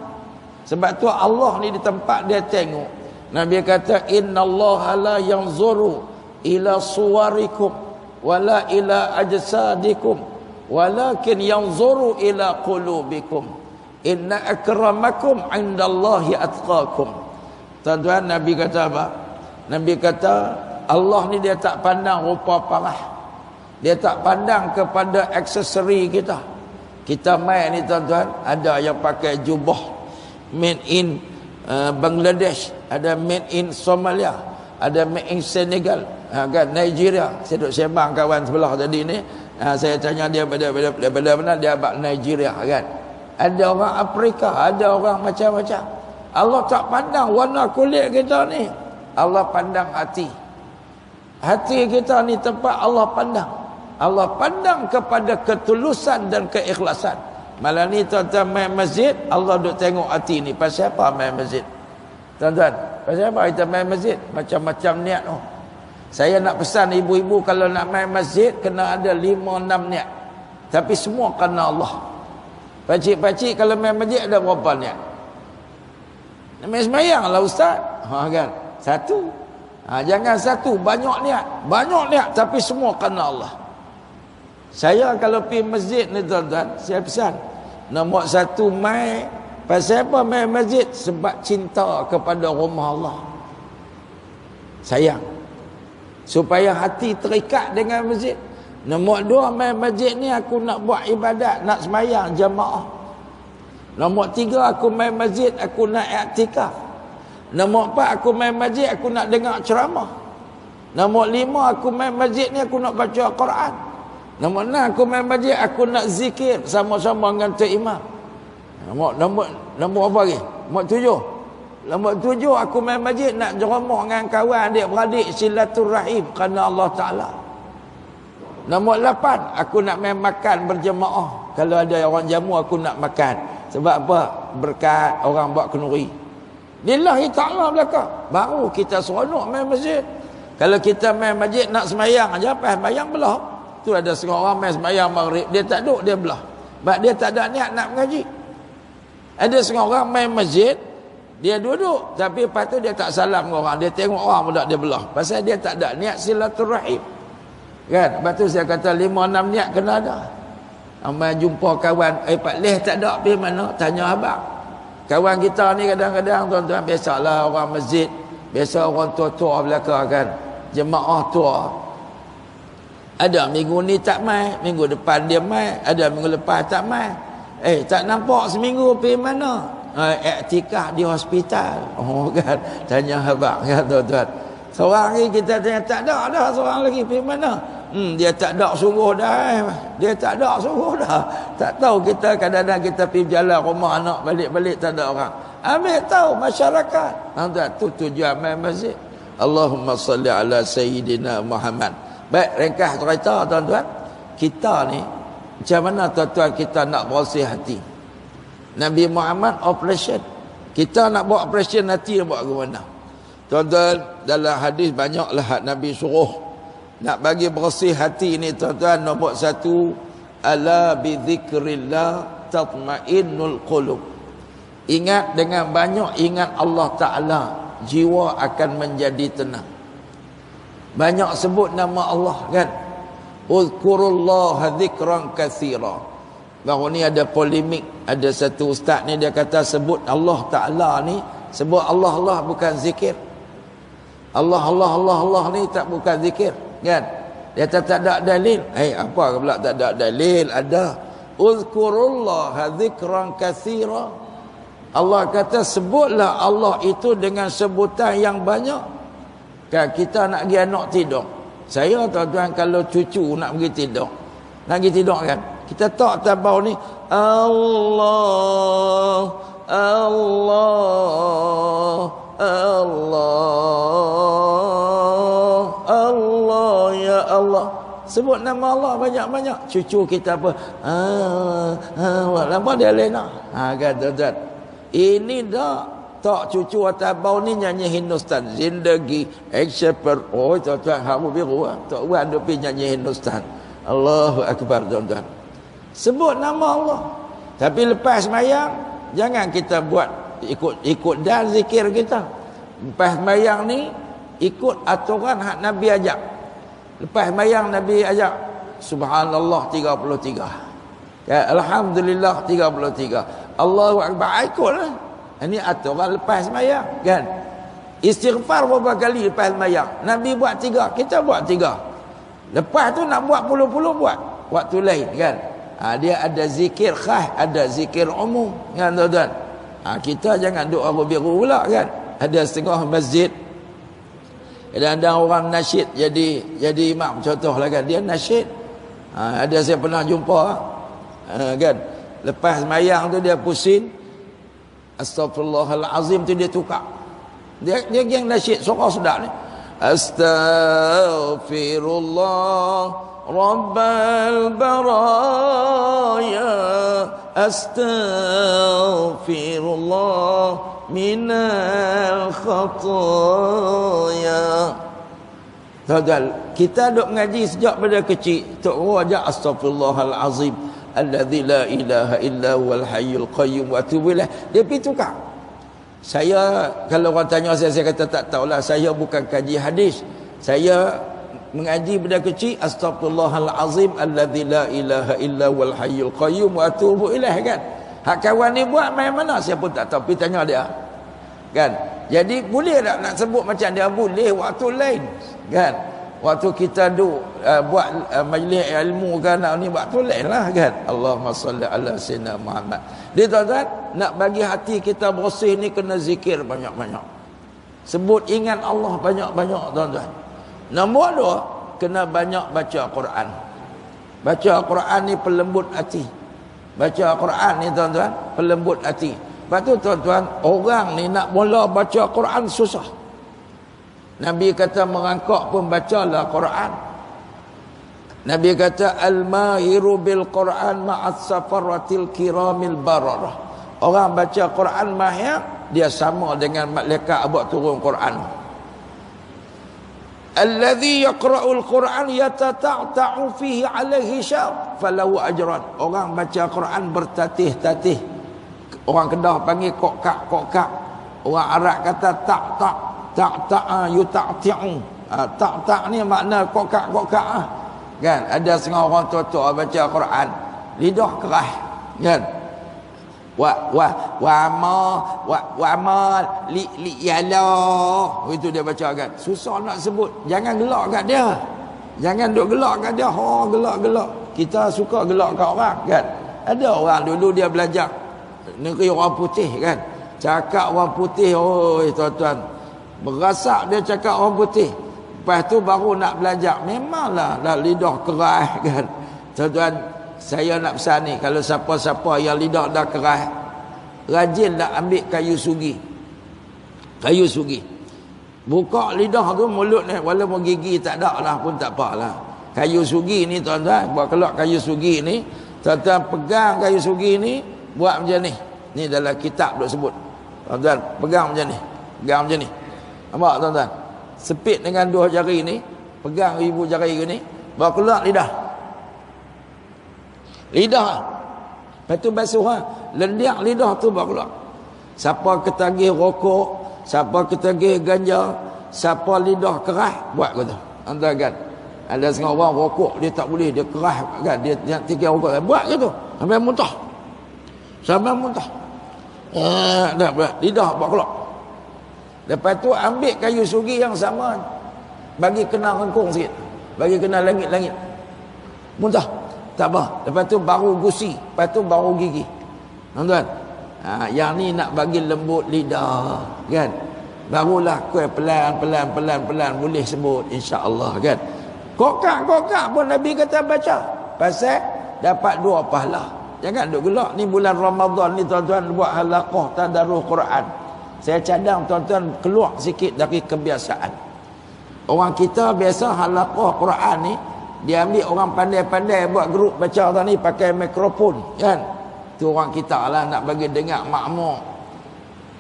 Sebab tu Allah ni di tempat dia tengok. Nabi kata innallaha la yanzuru ila suwarikum wala ila ajsadikum walakin yanzuru ila qulubikum inna akramakum indallahi atqakum. Tuan-tuan, Nabi kata apa? Nabi kata Allah ni dia tak pandang rupa parah, dia tak pandang kepada aksesori kita. Kita main ni tuan-tuan, ada yang pakai jubah made in Bangladesh, ada made in Somalia, ada made in Senegal, kan, Nigeria. Saya duduk sembang kawan sebelah tadi ni, saya tanya dia daripada mana, dia abang Nigeria kan. Ada orang Afrika, ada orang macam-macam. Allah tak pandang warna kulit kita ni, Allah pandang hati. Hati kita ni tempat Allah pandang. Allah pandang kepada ketulusan dan keikhlasan. Malam ni tuan-tuan main masjid, Allah duk tengok hati ni. Pasal apa main masjid? Tuan-tuan, pasal apa kita main masjid? Macam-macam niat tu. Saya nak pesan ibu-ibu kalau nak main masjid, kena ada 5-6 niat. Tapi semua kerana Allah. Pakcik-pakcik kalau main masjid ada berapa niat? Main sembahyang lah ustaz. Kan? 1. Jangan 1, banyak niat. Banyak niat tapi semua kerana Allah. Saya kalau pergi masjid ni tuan-tuan, saya pesan nombor 1 mai. Pasal apa main masjid? Sebab cinta kepada rumah Allah. Sayang. Supaya hati terikat dengan masjid. Nombor 2 main masjid ni aku nak buat ibadat, nak sembahyang jemaah. Nombor 3 aku main masjid, aku nak iktikaf. Nombor 4 aku main masjid, aku nak dengar ceramah. Nombor 5, aku main masjid ni aku nak baca Quran. Nombor 6, aku main masjid aku nak zikir sama-sama dengan Tok Imam. Nombor apa lagi? Nombor 7. Nombor 7, aku main masjid nak jeramah dengan kawan adik-beradik silaturahim kerana Allah Ta'ala. Nombor 8, aku nak main makan berjemaah. Kalau ada orang jamu aku nak makan. Sebab apa? Berkat orang buat kenduri. Lillahi ta'ala belakang. Baru kita seronok main masjid. Kalau kita main masjid nak semayang aja, pas semayang belah. Tu ada setengah orang main semayang maghrib, dia tak duduk, dia belah. Sebab dia tak ada niat nak mengaji. Ada setengah orang main masjid, dia duduk, tapi lepas tu dia tak salam dengan orang. Dia tengok orang pun tak, dia belah. Pasal dia tak ada niat silaturahim. Kan? Lepas tu saya kata 5-6 niat kena ada. Amai jumpa kawan, Pak Leh tak ada pergi mana? Tanya abang. Kawan kita ni kadang-kadang tuan-tuan, biasalah orang masjid, biasa orang tua-tua belakang kan, jemaah tua. Ada minggu ni tak mai, minggu depan dia mai, ada minggu lepas tak mai. Tak nampak seminggu pergi mana? Iktikaf di hospital. Oh kan, tanya abang kan tuan-tuan. Seorang ni kita tanya tak ada dah, seorang lagi pergi mana? Dia tak ada suruh dah. Dia tak ada suruh dah. Tak tahu kita kadang-kadang kita pergi jalan rumah anak balik-balik tak ada orang. Ambil tahu masyarakat. Tuan-tuan, tu tujuan main masjid. Allahumma salli ala Sayyidina Muhammad. Baik, ringkas cerita tuan-tuan. Kita ni macam mana tuan-tuan kita nak bersih hati? Nabi Muhammad operation. Kita nak buat operation hati buat ke mana? Tuan-tuan, dalam hadis banyaklah Nabi suruh nak bagi bersih hati ni tuan-tuan. Nombor 1, ala bi dzikrillah tatmainnul qulub. Ingat dengan banyak ingat Allah Ta'ala, jiwa akan menjadi tenang. Banyak sebut nama Allah kan. Uzkurullaha dzikran katsira. Baru ni ada polemik. Ada satu ustaz ni dia kata sebut Allah Ta'ala ni, sebut Allah Allah bukan zikir. Allah Allah Allah Allah ni tak bukan zikir kan. Dia tak ada dalil. Apa pula tak ada dalil? Ada. Uzkurullaha dzikran katsira. Allah kata sebutlah Allah itu dengan sebutan yang banyak. Kan kita nak pergi anak tidur. Saya tuan-tuan kalau cucu nak pergi tidur, nak pergi tidur kan, kita tak tabau ni Allah Allah Allah Allah ya Allah. Sebut nama Allah banyak-banyak. Cucu kita apa? Lama dia lena. Kan tuan-tuan. Ini tak cucu atas bau ni nyanyi Hindustan. Zindagi Ekseper. Oh tuan-tuan, hamu biru lah. Tak buat dia pergi nyanyi Hindustan. Allahu Akbar tuan-tuan. Sebut nama Allah. Tapi lepas semayang, jangan kita buat ikut dan zikir kita. Lepas semayang ni, ikut aturan hak Nabi ajak. Lepas semayang Nabi ajak Subhanallah 33. Ya, Alhamdulillah 33. Allahu Akbar, ikutlah. Ini aturan lepas semayang kan. Istighfar berapa kali lepas semayang? Nabi buat 3, kita buat 3. Lepas tu nak buat puluh-puluh buat waktu lain kan. Dia ada zikir khas, ada zikir umum kan tuan-tuan. Kita jangan duk abu biru pula kan. Ada setengah masjid, kadang-kadang orang nasyid jadi imam contohlah kan, dia nasyid. Ada saya pernah jumpa kan, lepas semayang tu dia pusing Astaghfirullahalazim tu dia tukar. Dia yang nasyid surah sedap ni. Astaghfirullah Rabbal baraya Astaghfirullah minal khataya. Tuan-tuan, kita duk ngaji sejak pada kecil, tok wajah astaghfirullahalazim alladzi la ilaha illa huwal hayyul qayyum wa atubu ilaih. Dia pergi tukar. Saya kalau orang tanya saya kata tak tahulah, saya bukan kaji hadis. Saya mengaji pada kecil astaghfirullahalazim alladzi la ilaha illa huwal hayyul qayyum wa atubu ilaih kan. Hak kawan ni buat main mana saya pun tak tahu, pergi tanya dia. Kan? Jadi boleh tak nak sebut macam dia? Boleh waktu lain. Kan? Waktu kita buat majlis ilmu kan ni waktu lain lah kan. Allahumma salli ala sayyidina Muhammad. Dia tuan-tuan, nak bagi hati kita bersih ni kena zikir banyak-banyak. Sebut ingat Allah banyak-banyak tuan-tuan. Nombor dua, kena banyak baca Quran. Baca Quran ni pelembut hati. Baca Quran ni tuan-tuan, pelembut hati. Lepas tu tuan-tuan, orang ni nak mula baca Quran susah. Nabi kata merangkak pun bacalah Quran. Nabi kata al-mahiru bil Quran ma'as safaratil kiramil bararah. Orang baca Quran mahir, dia sama dengan malaikat buat turun Quran. Alladhi yaqra'ul Quran yatata'ta'u fihi alaihi syar falahu ajran. Orang baca Quran bertatih-tatih. Orang Kedah panggil kokak. Orang Arab kata tak yuta'ti'u. Tak ni makna kokak kan. Ada setengah orang tua-tua baca Quran lidah keras kan. wa ma li yala, itu dia baca kan. Susah nak sebut. Jangan gelak kat dia. Jangan duk gelak kat dia. Gelak. Kita suka gelak kat orang kan. Ada orang dulu dia belajar negeri orang putih kan. Cakap orang putih, oi tuan-tuan, berasak dia cakap orang putih. Lepas tu baru nak belajar, memanglah dah lidah keras kan. Tuan-tuan, saya nak pesan ni, kalau siapa-siapa yang lidah dah keras, rajin nak ambil kayu sugi. Kayu sugi. Buka lidah tu, mulut ni, walaupun gigi tak ada lah pun tak apalah. Kayu sugi ni tuan-tuan, buat kelak kayu sugi ni, tuan-tuan pegang kayu sugi ni, buat macam ni. Ni dalam kitab duk sebut. Tuan-tuan, pegang macam ni. Pegang macam ni. Nampak tuan-tuan? Sepit dengan dua jari ni, pegang ibu jari ni, bawa keluar lidah. Lepas tu basuh lendiak lidah tu bawa keluar. Siapa ketagih rokok, siapa ketagih ganja, siapa lidah keras, buat kata. Tuan-tuan kan? Ada setengah orang rokok dia tak boleh, dia keras kan, dia tinggal rokok. Buat kata. Sampai muntah. Dah buat lidah bawa keluar. Lepas tu ambil kayu sugi yang sama, bagi kena rengkung sikit, bagi kena langit-langit, muntah, tak apa. Lepas tu baru gusi, lepas tu baru gigi. Tuan-tuan, yang ni nak bagi lembut lidah kan. Barulah kuih pelan boleh sebut insya-Allah kan. Kokak pun Nabi kata baca, pasal dapat 2 pahala. Jangan duk gelak. Ni bulan Ramadan ni tuan-tuan, buat halaqah tadarus Quran. Saya cadang tuan-tuan keluar sikit dari kebiasaan. Orang kita biasa halaqah Quran ni, dia ambil orang pandai-pandai buat grup baca tadi ni pakai mikrofon kan. Tu orang kita lah nak bagi dengar makmur.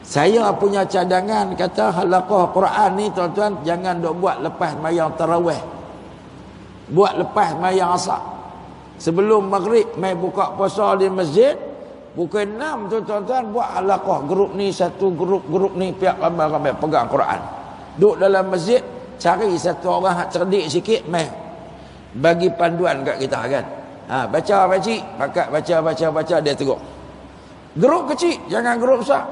Saya punya cadangan kata halaqah Quran ni tuan-tuan jangan duk buat lepas mayang tarawih. Buat lepas mayang asar. Sebelum maghrib mai buka puasa di masjid, pukul 6 tu tuan-tuan buat halaqah. Grup ni satu grup ni pihak ramai-ramai pegang Quran. Duduk dalam masjid, cari satu orang hak cerdik sikit, mai bagi panduan kat kita kan. Baca pakcik, pakat baca dia teruk. Grup kecil, jangan grup besar.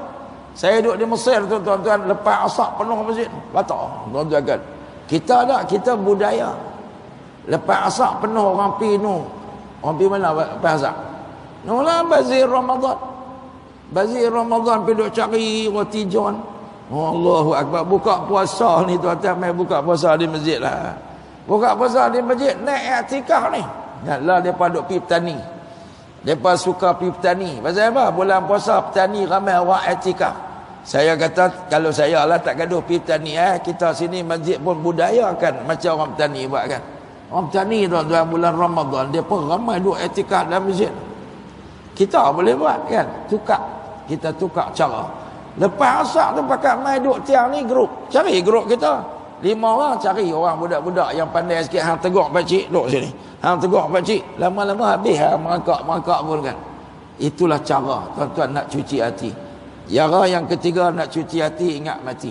Saya duduk di Mesir tu tuan-tuan, lepas asar penuh masjid. Batal tuan-tuan kan. Kita budaya. Lepas asar penuh orang pi nu. Orang pi mana lepas asar? Nolah bazir Ramadan. Bazir Ramadan pergi duk cari roti john. Allahu akbar. Buka puasa ni tuan-tuan, mai buka puasa di masjid lah. Buka puasa di masjid, naik i'tikaf ni. Lah depa duk pi petani. Depa suka pi petani. Pasal apa? Bulan puasa petani ramai orang i'tikaf. Saya kata kalau saya lah tak gaduh pi petani, kita sini masjid pun budayakan macam orang petani buat kan. Orang petani tuan-tuan bulan Ramadan depa ramai duk i'tikaf dalam masjid. Kita boleh buat kan. Kita tukar cara. Lepas asar tu pakat mai duk tiang ni grup. Cari grup kita 5 orang, cari orang budak-budak yang pandai sikit. Hang tegak pakcik duk sini, hang tegak pakcik. Lama-lama habis merangkak pun kan. Itulah cara tuan-tuan nak cuci hati. Cara yang ketiga nak cuci hati, ingat mati.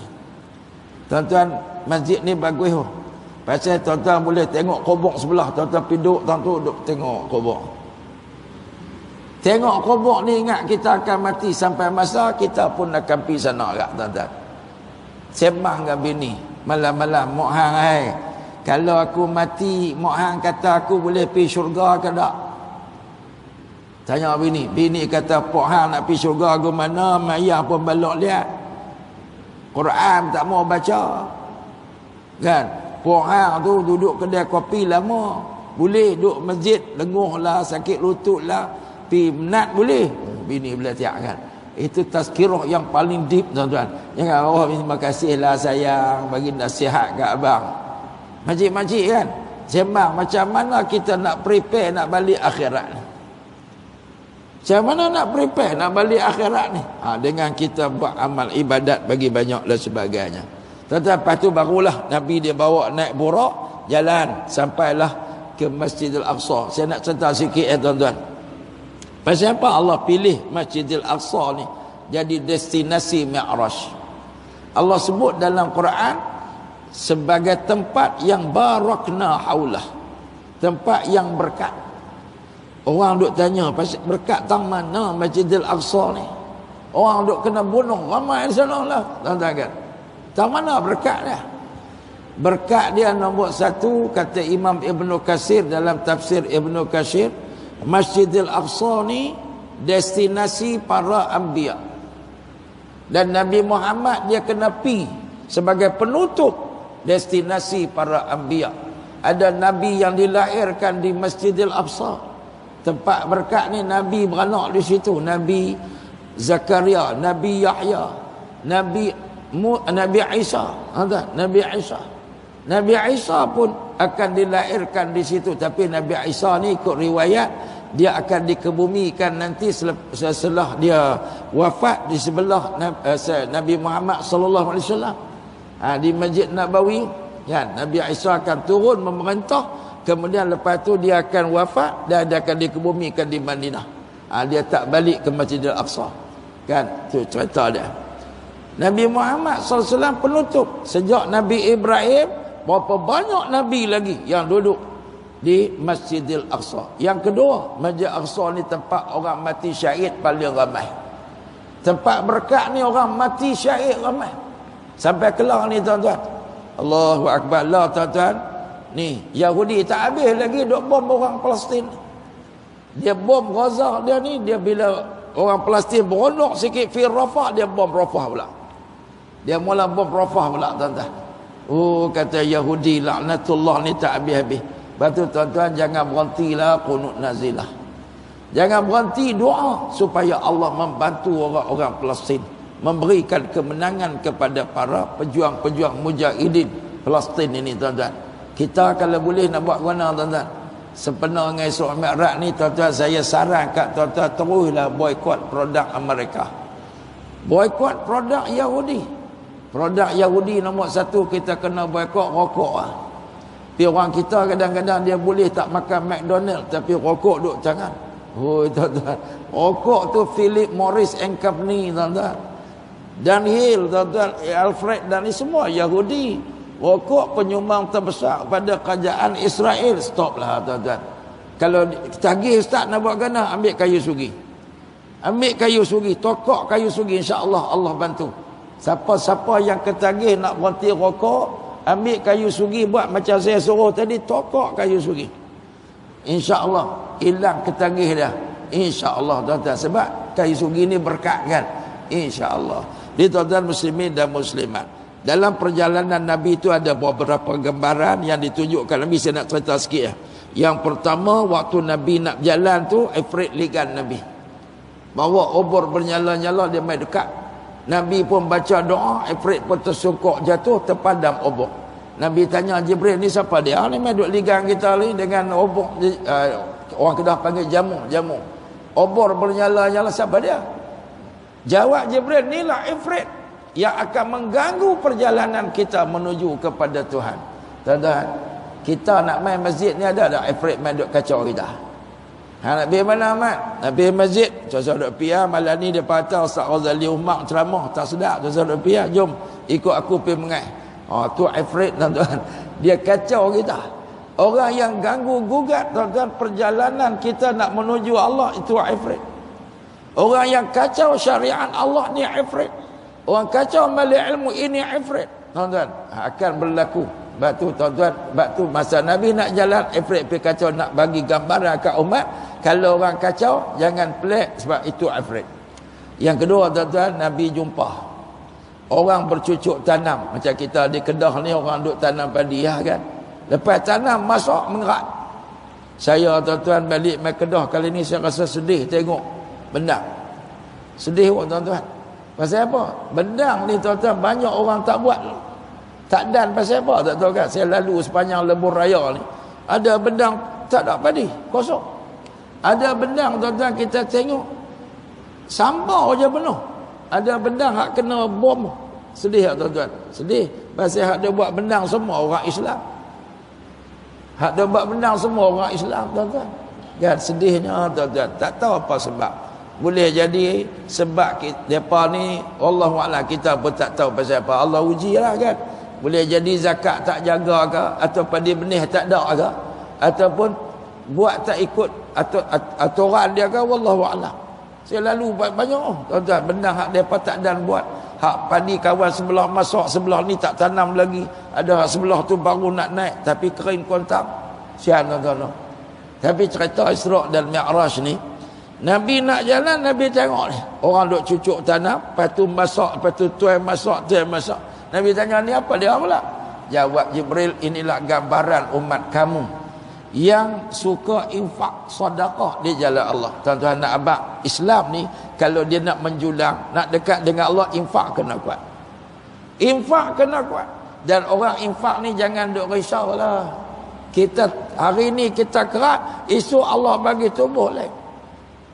Tuan-tuan, masjid ni bagus. Pasal tuan-tuan boleh tengok kubur sebelah. Tuan-tuan pergi duduk, tuan-tuan duduk tengok kubur. Tengok kubur ni ingat kita akan mati. Sampai masa kita pun akan pergi sana agak tuan-tuan. Sembang dengan bini malam-malam, mak hang kalau aku mati, mak hang kata aku boleh pergi syurga ke tak? Tanya bini kata pak hang nak pergi syurga ke mana, mayah pun balok lihat Quran tak mau baca kan. Pohang tu duduk kedai kopi lama. Boleh duduk masjid, lenguh lah, sakit lutut lah, pi menat boleh. Bini boleh tiap kan. Itu tazkirah yang paling deep tuan-tuan. Jangan terima kasih lah sayang bagi nasihat kat abang. Makcik-makcik kan, sembang macam mana kita nak prepare nak balik akhirat ni. Macam mana nak prepare nak balik akhirat ni? Dengan kita buat amal ibadat bagi banyak dan sebagainya. Lepas tu barulah Nabi dia bawa naik burak, jalan sampailah ke Masjidil Aqsa. Saya nak cerita sikit tuan-tuan. Pasal apa Allah pilih Masjidil Aqsa ni jadi destinasi Mi'raj? Allah sebut dalam Quran sebagai tempat yang barakna haulah, tempat yang berkat. Orang duk tanya pasal berkat tang mana Masjidil Aqsa ni? Orang duk kena bunuh ramai di sana lah. Tuan-tuan kan? Tang mana berkat dia? Berkat dia nombor satu, kata Imam Ibnu Katsir dalam tafsir Ibnu Katsir, Masjidil Aqsa ni destinasi para anbiya. Dan Nabi Muhammad dia kena pi sebagai penutup destinasi para anbiya. Ada nabi yang dilahirkan di Masjidil Aqsa. Tempat berkat ni Nabi beranak di situ. Nabi Zakaria, Nabi Yahya, Nabi Isa, Nabi Isa. Nabi Isa pun akan dilahirkan di situ. Tapi Nabi Isa ni ikut riwayat dia akan dikebumikan nanti setelah dia wafat di sebelah Nabi Muhammad sallallahu alaihi wasallam. Di Masjid Nabawi kan, Nabi Isa akan turun memerintah. Kemudian lepas tu dia akan wafat dan dia akan dikebumikan di Madinah. Dia tak balik ke Masjidil Aqsa. Kan? Tu cerita dia. Nabi Muhammad SAW penutup. Sejak Nabi Ibrahim, berapa banyak Nabi lagi yang duduk di Masjidil Aqsa. Yang kedua, Masjid Aqsa ni tempat orang mati syahid paling ramai. Tempat berkat ni orang mati syahid ramai. Sampai kelar ni tuan-tuan. Allahu Akbar. Allah tuan-tuan. Ni Yahudi tak habis lagi duk bom orang Palestin. Dia bom Gaza dia ni, dia bila orang Palestin beronok sikit fi Rafah, dia bom Rafah pula. Dia mula bom Rafah pula tuan-tuan. Kata Yahudi laknatullah ni tak habis-habis. Lepas tu tuan-tuan jangan berhentilah qunut nazilah. Jangan berhenti doa supaya Allah membantu orang-orang Palestin, memberikan kemenangan kepada para pejuang-pejuang mujahidin Palestin ini tuan-tuan. Kita kalau boleh nak buat mana tuan-tuan, sepenuh dengan Isra Mi'raj ni tuan-tuan, saya saran kat tuan-tuan teruslah boikot produk Amerika, boikot produk Yahudi. Produk Yahudi nombor satu kita kena boikot rokok lah. Tapi orang kita kadang-kadang dia boleh tak makan McDonald tapi rokok duk jangan. Tuan-tuan, rokok tu Philip Morris and Company tuan-tuan, Dan Hill tuan-tuan, Alfred dan ni semua Yahudi. Rokok penyumbang terbesar pada kerajaan Israel. Stop lah tuan-tuan. Kalau tagih ustaz nak buat gana, ambil kayu sugi. Ambil kayu sugi, tokok kayu sugi, insya-Allah Allah bantu. Siapa-siapa yang ketagih nak berhenti rokok, ambil kayu sugi, buat macam saya suruh tadi, tokok kayu sugi. Insya-Allah hilang ketagih dia. Insya-Allah tuan-tuan, sebab kayu sugi ni berkat kan. Insya-Allah. Di tuan-tuan muslimin dan muslimat, dalam perjalanan Nabi itu ada beberapa gambaran yang ditunjukkan Nabi. Saya nak cerita sikit ya. Yang pertama, waktu Nabi nak jalan tu, Ifrit ligan Nabi. Bawa obor bernyala-nyala, dia mai dekat. Nabi pun baca doa, Ifrit pun tersungkuk jatuh, terpadam obor. Nabi tanya Jibril, ni siapa dia? Ni mai duk ligan kita ni dengan obor. Orang Kedah panggil jamu. Obor bernyala-nyala, siapa dia? Jawab Jibril, inilah Ifrit yang akan mengganggu perjalanan kita menuju kepada Tuhan. Tuan-tuan, kita nak main masjid ni ada tak Ifrit main duk kacau kita? Nak pergi mana Ahmad? Nak pergi masjid. Tuan-tuan duk pergi malam ni dia kata Ustaz Razali Umar ceramah tak sedap. Tuan-tuan duk pergi, jom ikut aku pergi mengai. Tu Ifrit tuan-tuan. Dia kacau kita. Orang yang ganggu gugat tuan-tuan perjalanan kita nak menuju Allah, itu Ifrit. Orang yang kacau syariat Allah ni Ifrit. Orang kacau balik ilmu ini Ifrit. Tuan-tuan, akan berlaku. Sebab tu tuan-tuan, sebab tu masa Nabi nak jalan, Ifrit pergi kacau, nak bagi gambaran kat umat. Kalau orang kacau, jangan pelik sebab itu Ifrit. Yang kedua tuan-tuan, Nabi jumpa orang bercucuk tanam. Macam kita di Kedah ni orang duk tanam padi kan. Lepas tanam masuk mengerat. Saya tuan-tuan balik mai Kedah kali ni saya rasa sedih tengok bendang. Sedih tuan-tuan. Pasal apa? Bendang ni tuan-tuan banyak orang tak buat. Tak dan pasal apa tak tahu kan. Saya lalu sepanjang Lebuh Raya ni. Ada bendang tak ada padi, kosong. Ada bendang tuan-tuan kita tengok sambal je penuh. Ada bendang hak kena bom. Sedih tak tuan-tuan? Sedih. Pasal hak dia buat bendang semua orang Islam. Hak dia buat bendang semua orang Islam tuan-tuan. Kan sedihnya tuan-tuan. Tak tahu apa sebab. Boleh jadi sebab mereka ni wallahu a'lam, kita pun tak tahu pasal apa. Allah ujilah kan. Boleh jadi zakat tak jaga ke, atau padi benih tak ada ke, ataupun buat tak ikut aturan dia ke, wallahu a'lam. Saya lalu banyak tuan-tuan bendang hak depa tak dan buat. Hak padi kawan sebelah masuk, sebelah ni tak tanam lagi. Ada sebelah tu baru nak naik tapi kering kontak. Sian tuan-tuan. Tapi cerita Isra' dan Mi'raj ni, Nabi nak jalan, Nabi tengok ni. Orang duk cucuk tanam, lepas tu masak, lepas tu tuai masak. Nabi tanya, ni apa dia pula? Jawab Jibril, inilah gambaran umat kamu yang suka infak, sedekah di jalan Allah. Tuan-tuan nak abang, Islam ni kalau dia nak menjulang, nak dekat dengan Allah, infak kena kuat. Infak kena kuat. Dan orang infak ni jangan duk risaulah. Kita hari ni kita kerat, esok Allah bagi tubuh lain.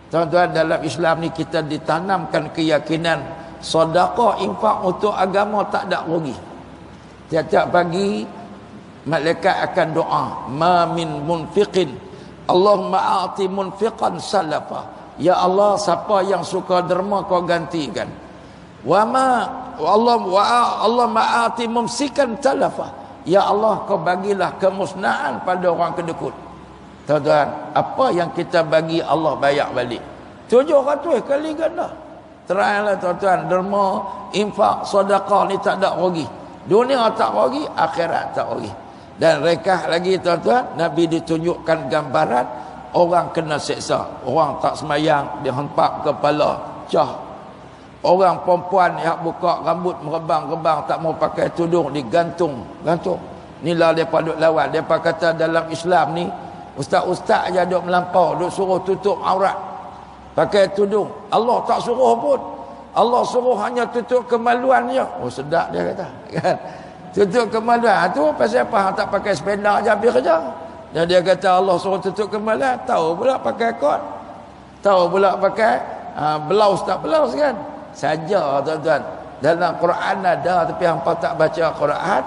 Tuan-tuan, dalam Islam ni kita ditanamkan keyakinan sedekah, infak untuk agama tak ada rugi. Tiap-tiap pagi malaikat akan doa, ma min munfiqin Allahumma a'ti munfiqan salafa. Ya Allah, siapa yang suka derma kau gantikan. Wa ma Allah ma'ati mumsikan talafa. Ya Allah, kau bagilah kemusnahan pada orang kedekut. Tuan-tuan, apa yang kita bagi Allah bayar balik 700 kali ganda. Teranglah tuan-tuan, derma, infak, sedekah ni tak ada rugi. Dunia tak rugi, akhirat tak rugi. Dan rekah lagi tuan-tuan, Nabi ditunjukkan gambaran orang kena seksa. Orang tak semayang, dia hempap kepala, cah. Orang perempuan yang buka rambut merebang-rebang, tak mau pakai tudung, digantung. Inilah mereka duk lawan. Mereka kata dalam Islam ni, ustaz-ustaz je duk melampau, duk suruh tutup aurat, pakai tudung. Allah tak suruh pun. Allah suruh hanya tutup kemaluan je. Oh, sedap dia kata. Kan? Tutup kemaluan. Itu pasal apa? Tak pakai sepeda je habis kerja. Dan dia kata Allah suruh tutup kemaluan. Tahu pula pakai kot. Tahu pula pakai blouse tak blouse kan. Saja tuan-tuan. Dalam Quran ada, tapi hampa tak baca Quran.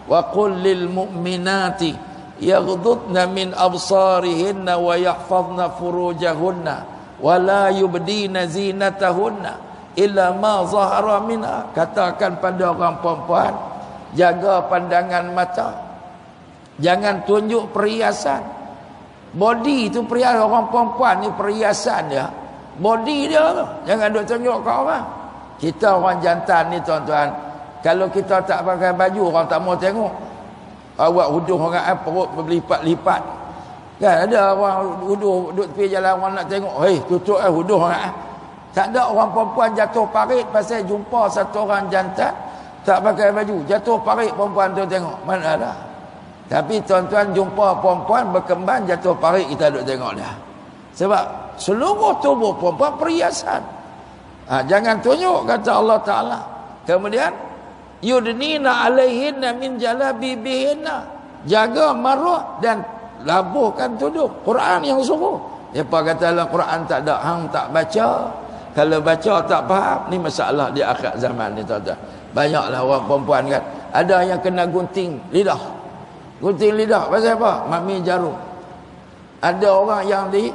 Wa qul lil mu'minati yaghdudna min absarihinna wa yahfazna furujahunna wa la yubdina zinatahunna illa ma zahara minha. Katakan pada orang perempuan, jaga pandangan mata, jangan tunjuk perhiasan. Body itu perhiasan. Orang perempuan ni perhiasan dia, body dia tu. Jangan duk tunjuk kat orang. Kita orang jantan ni tuan-tuan, kalau kita tak pakai baju, orang tak mau tengok. Awak hudung orang perut berlipat-lipat. Kan ada orang hudung duduk tepi jalan, orang nak tengok, hei tutup hudung orang. Tak ada orang perempuan jatuh parit pasal jumpa satu orang jantan tak pakai baju, jatuh parit perempuan tu tengok. Mana ada. Tapi tuan-tuan jumpa perempuan berkembang jatuh parit, kita duduk tengok dah. Sebab seluruh tubuh perempuan perhiasan. Jangan tunjuk, kata Allah Ta'ala. Kemudian yudnina alaihinna min jalabibihinna, jaga maruah dan labuhkan tudung. Quran yang suruh. Depa kata dalam Quran tak ada, hang tak baca. Kalau baca tak faham, ni masalah di akhir zaman ni tuan-tuan. Banyaklah orang perempuan kan, ada yang kena gunting lidah. Gunting lidah pasal apa? Mami jarum. Ada orang yang di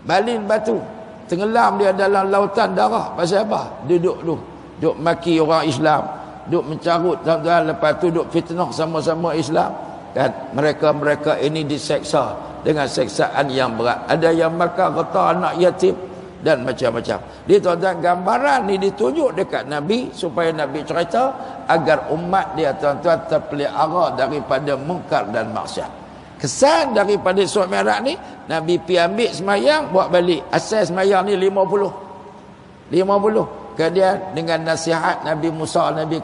balin batu, tenggelam dia dalam lautan darah pasal apa? Duduk maki orang Islam, duk mencarut tuan-tuan, lepas tu duk fitnah sama-sama Islam. Dan mereka ini diseksa dengan seksaan yang berat. Ada yang makan harta anak yatim dan macam-macam. Dia tuan-tuan, gambaran ni ditunjuk dekat Nabi supaya Nabi cerita agar umat dia tuan-tuan terpelihara daripada mungkar dan maksiat. Kesan daripada Isra' Mi'raj ni, Nabi pi ambil semayang, buat balik. Asal semayang ni 50. Kemudian dengan nasihat Nabi Musa Nabi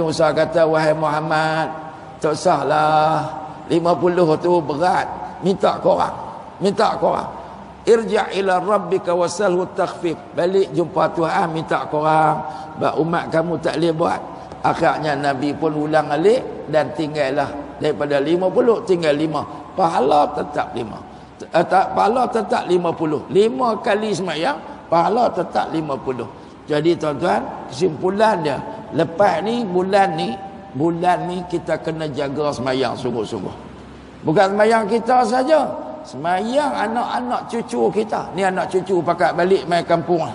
Musa kata, wahai Muhammad, tak usahlah 50 tu berat, minta korang irja' ila rabbika wasalhu takhfif, balik jumpa Tuhan, minta korang bab umat kamu tak boleh buat. Akhirnya Nabi pun ulang alik dan tinggallah daripada 50 tinggal 5, pahala tetap 5. Pahala tetap 50. 5 kali sembahyang, pahala tetap 50. Jadi tuan-tuan, kesimpulan dia, lepas ni bulan ni kita kena jaga sembahyang sungguh-sungguh. Bukan sembahyang kita saja, sembahyang anak-anak cucu kita. Ni anak cucu pakat balik main kampung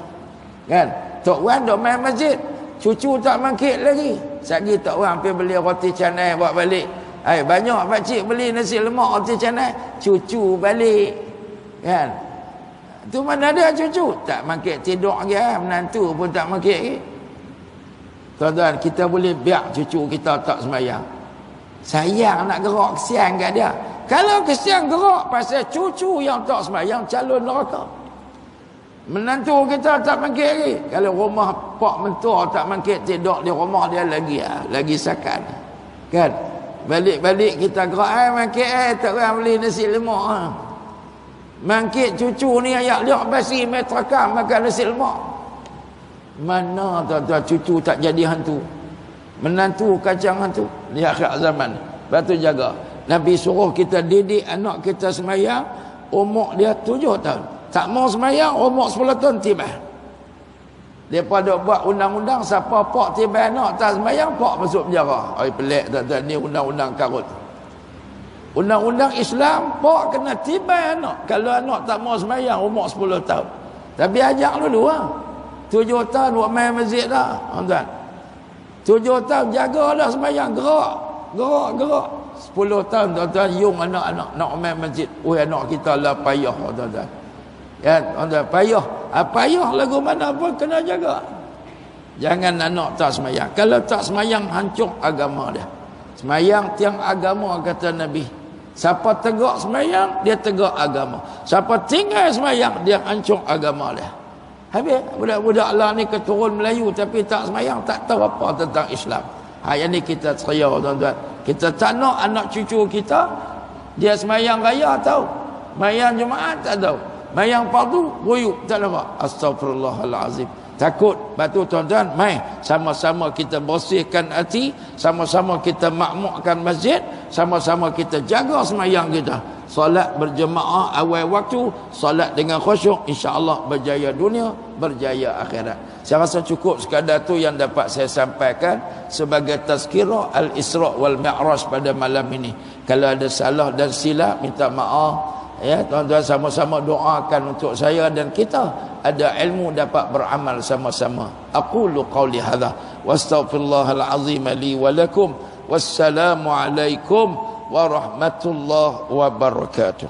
kan. Tok Wan dok main masjid, cucu tak mangkit lagi. Sagi tok Wan pergi beli roti canai bawa balik. Banyak pak cik beli nasi lemak roti canai, cucu balik kan. Tu mana ada cucu tak mangkit, tidur lagi, menantu pun tak mangkit lagi. Tuan-tuan, kita boleh biar cucu kita tak sembahyang. Sayang nak gerak, kesian kat dia. Kalau kesian gerak pasal cucu yang tak sembahyang, calon neraka. Menantu kita tak mangkit lagi. Kalau rumah pak mentua tak mangkit, tidur di rumah dia lagi sakan kan. Balik-balik kita gerak, mangkit tak orang beli nasi lemak. Mangkit cucu ni ayak liak basi metrakam makan nasi lemak. Mana tuan-tuan cucu tak jadi hantu, menantu kacang hantu di akhir zaman. Lepas tu jaga. Nabi suruh kita didik anak kita sembahyang, umur dia 7 tahun. Tak mau sembahyang, umur 10 tahun tiba. Depa dok buat undang-undang, siapa pak tiba anak tak sembahyang, pak masuk penjara. Pelik tuan-tuan, ni undang-undang karut. Undang-undang Islam, pak kena tiba anak. Kalau anak tak mau sembahyang umur 10 tahun. Tapi ajak dulu 7 tahun buat main masjid dah. Tuan-tuan. 7 tahun jagalah sembahyang, gerak. 10 tahun tuan-tuan yung anak-anak nak main masjid. Anak kita lah payah tuan-tuan. Ya, tuan-tuan payah. Payah lagu mana pun kena jaga. Jangan anak tak sembahyang. Kalau tak sembahyang hancur agama dia. Sembahyang tiang agama kata Nabi. Siapa tegak sembahyang, dia tegak agama. Siapa tinggal sembahyang, dia hancur agama dia. Habis budak-budak lah ni keturun Melayu tapi tak sembahyang, tak tahu apa tentang Islam. Yang ni kita ceria tuan-tuan. Kita tak nak anak cucu kita dia sembahyang raya tahu, sembahyang Jumaat tak tahu, sembahyang fardu ruyuk tak nampak. Astagfirullahalazim. Takut. Batu tuan-tuan, mai sama-sama kita bersihkan hati, sama-sama kita makmurkan masjid, sama-sama kita jaga sembahyang kita. Solat berjemaah awal waktu, solat dengan khusyuk, insya-Allah berjaya dunia, berjaya akhirat. Saya rasa cukup sekadar tu yang dapat saya sampaikan sebagai tazkirah al-Isra' wal Mi'raj pada malam ini. Kalau ada salah dan silap, minta maaf. Ya, tuan-tuan sama-sama doakan untuk saya dan kita ada ilmu dapat beramal sama-sama. Aqulu qawli hadza wastaghfirullahal azim li wa lakum. Wassalamu alaikum warahmatullahi wabarakatuh.